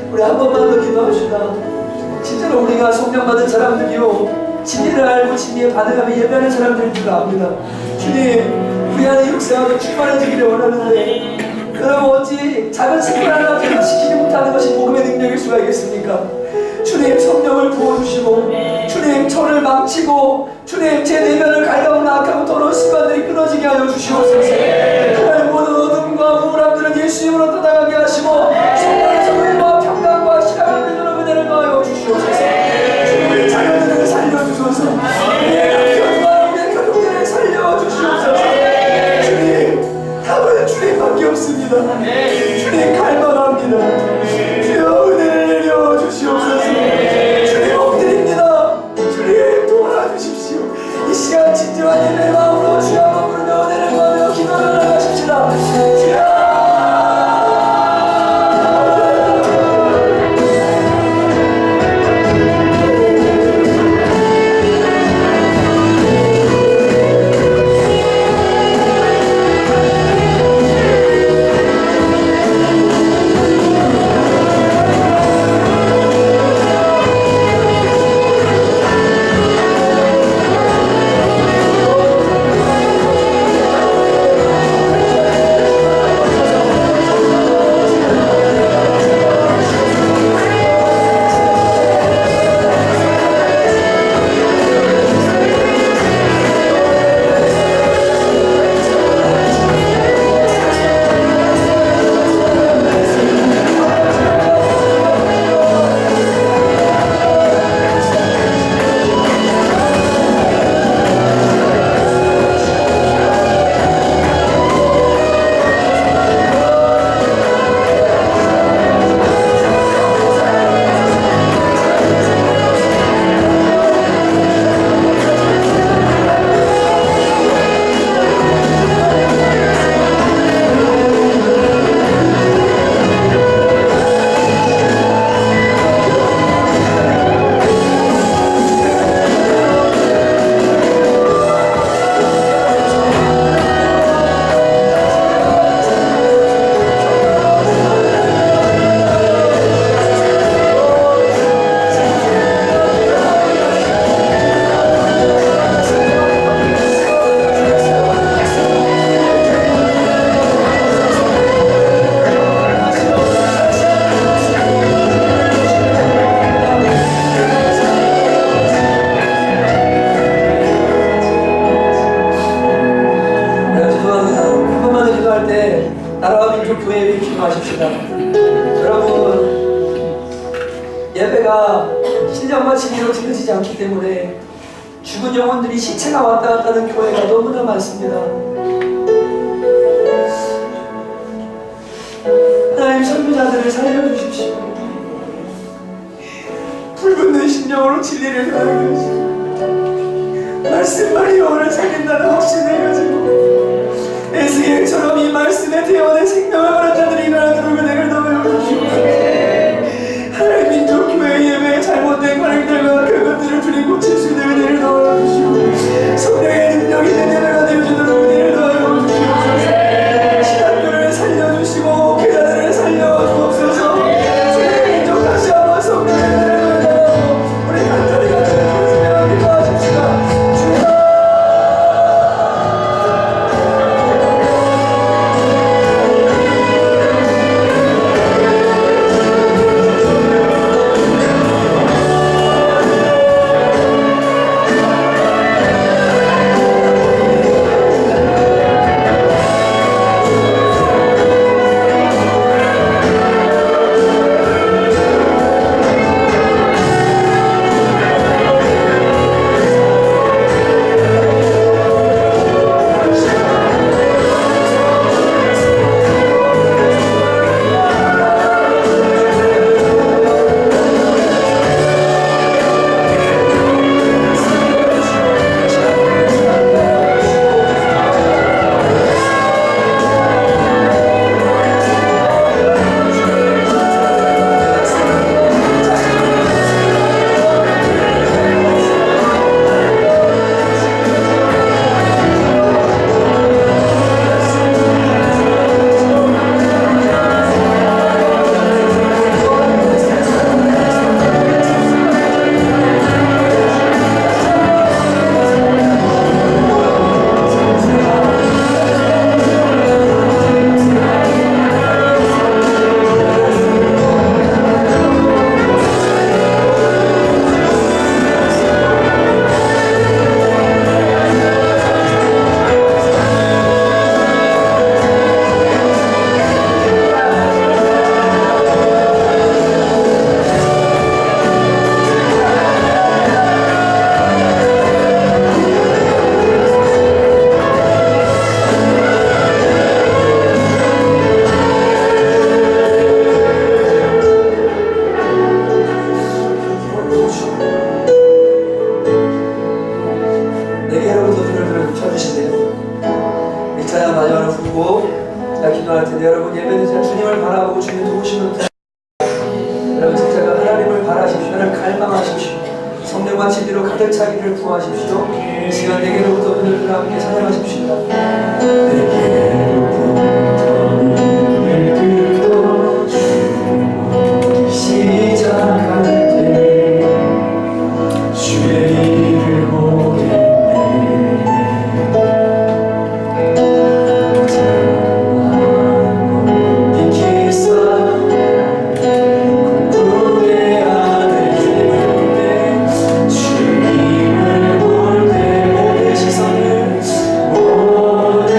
우리 한 번만 더 기도합시다. 진짜로 우리가 성령 받은 사람들이요, 진리를 알고 진리에 반응하며 예배하는 사람들인 줄 압니다. 주님, 우리 안에 역사하며 충만해지기를 원하는데, 여러분 어찌 작은 습관 하나 변화시키지 못하는 것이 복음의 능력일 수가 있겠습니까? 주님, 성령을 부어주시고, 주님, 저를 망치고, 주님, 제 내면을 갈가오는 악하고 더러운 습관들이 끊어지게 하여 주시옵소서. 하나님, 모든 어둠과 우울함들은 예수 이름으로 떠나가게 하시고, 성령의 정의와 평강과 희락을 믿는 은혜를 더하여 주시옵소서. 주님, 우리 자녀들을 살려주소서. 우리의 남편과 우리의 가족들을 살려주시옵소서. 주님, 답은 주님밖에 없습니다. 주님, 갈망합니다. 주여, 은혜를 내려주시옵소서. 주님, 엎드립니다. 주님, 도와주십시오. 이 시간 진정한 예배의 마음으로 주여 한번 부르며 은혜를 구하며 기도를 나가십시다. 주여. 기도하십시다. 여러분, 예배가 신령과 진리로 드려지지 않기 때문에 죽은 영혼들이 시체가 왔다 갔다 하는 교회가 너무나 많습니다. 하나님, 선교자들을 살려주십시오. 불붙는 심령으로 진리를 가르쳐 주시고 말씀만이 영혼을 살린다는 확신을 가지고 에스겔처럼 이 말씀에 태어난 생명을 받은 자들이 일어나도록 은혜를 더하여 주시옵소서. 하나님, 민족교회 예배의 잘못된 관행들과 그것들을 주님 고칠 수 있는 은혜를 더하여 주시옵소서. 성령의 능력이 있는 예배가 되어주도록 은혜를 더하여 주시옵소서. 신학교를 살려주시고 교자들을 살려주옵소서. 주님의 민족 다시 한번 성령의 은혜를 더하여 우리 간절히 간절히 기도하십시다. 성령과 진리로 가득 차기를 구하십시오. 이 시간 내게로부터 오늘을 함께 찬양하십시다. 시작할 때 주의 일을 보겠네. 이 기사 꿈꾸게 하네. 주님을 볼 때 모든 시선을 모든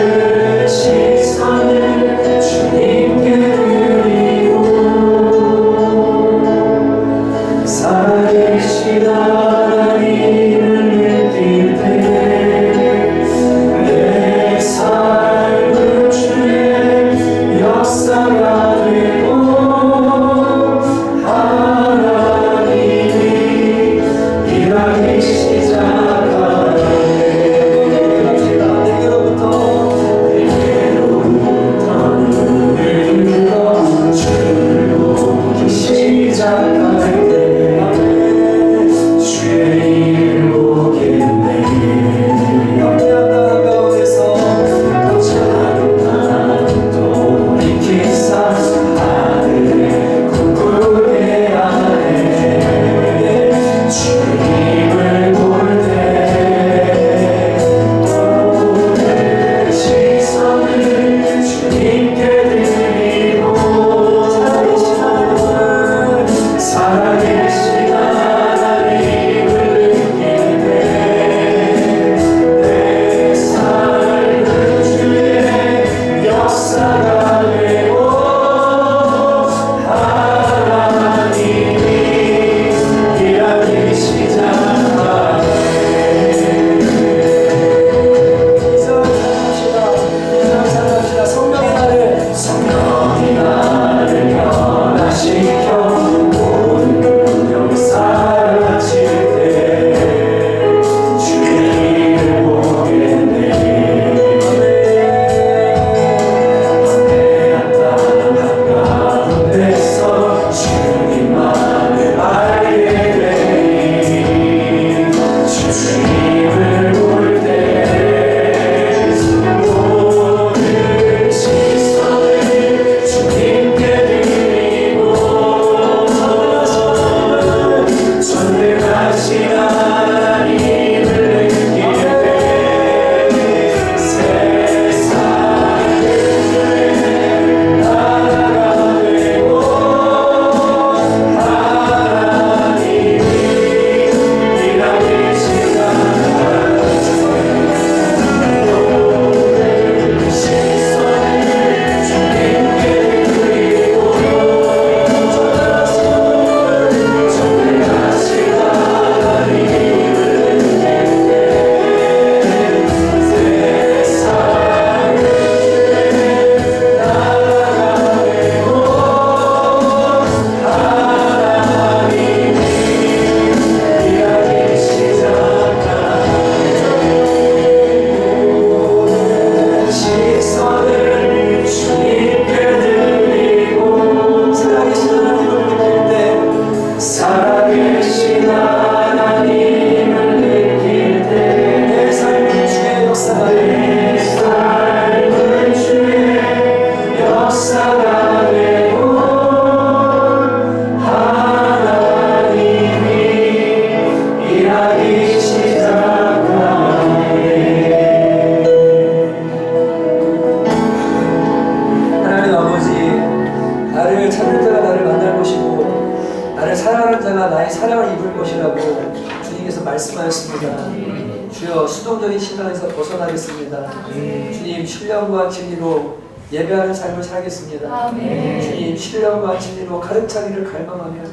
말씀하였습니다. 주여 수동적인 신앙에서 벗어나겠습니다. 주님 신령과 진리로 예배하는 삶을 살겠습니다. 주님 신령과 진리로 가득 차기를 갈망하며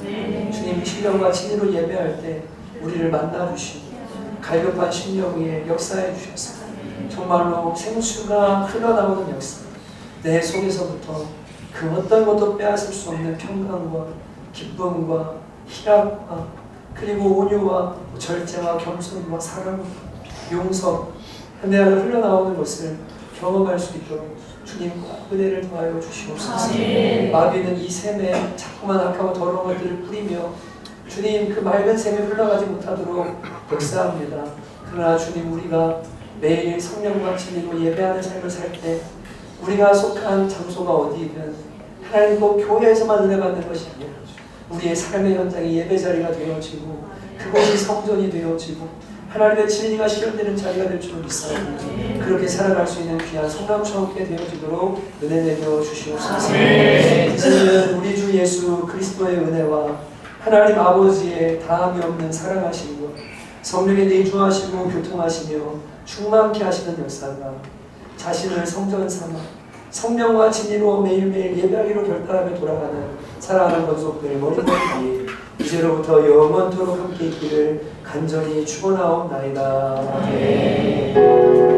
주님 신령과 진리로 예배할 때 우리를 만나 주시고 갈급한 심령 위에 역사해 주셔서 정말로 생수가 흘러나오는 역사, 내 속에서부터 그 어떤 것도 빼앗을 수 없는 평강과 기쁨과 희락과 그리고 온유와 절제와 겸손과 사랑과 용서 내 안에 흘러나오는 것을 경험할 수 있도록 주님 꼭 은혜를 더하여 주시옵소서. 마귀는 이 샘에 자꾸만 악하고 더러운 것들을 뿌리며 주님 그 맑은 샘에 흘러가지 못하도록 역사합니다. 그러나 주님 우리가 매일 성령과 진리로 예배하는 삶을 살 때 우리가 속한 장소가 어디이든 하나님 꼭 교회에서만 은혜 받는 것이 아니라 우리의 삶의 현장이 예배 자리가 되어지고 그곳이 성전이 되어지고 하나님의 진리가 실현되는 자리가 될 줄 믿사옵니다. 그렇게 살아갈 수 있는 귀한 성남처 함께 되어지도록 은혜 내려 주시옵소서. 이제는 우리 주 예수 그리스도의 은혜와 하나님 아버지의 다함이 없는 사랑하심과 성령의 내주하시고 교통하시며 충만케 하시는 역사가 자신을 성전 삼아 성령과 진리로 매일매일 예배하기로 결단하며 돌아가는 사랑하는 권속들 머리머리 이제로부터 영원토록 함께 있기를 간절히 축원하옵나이다. 아멘.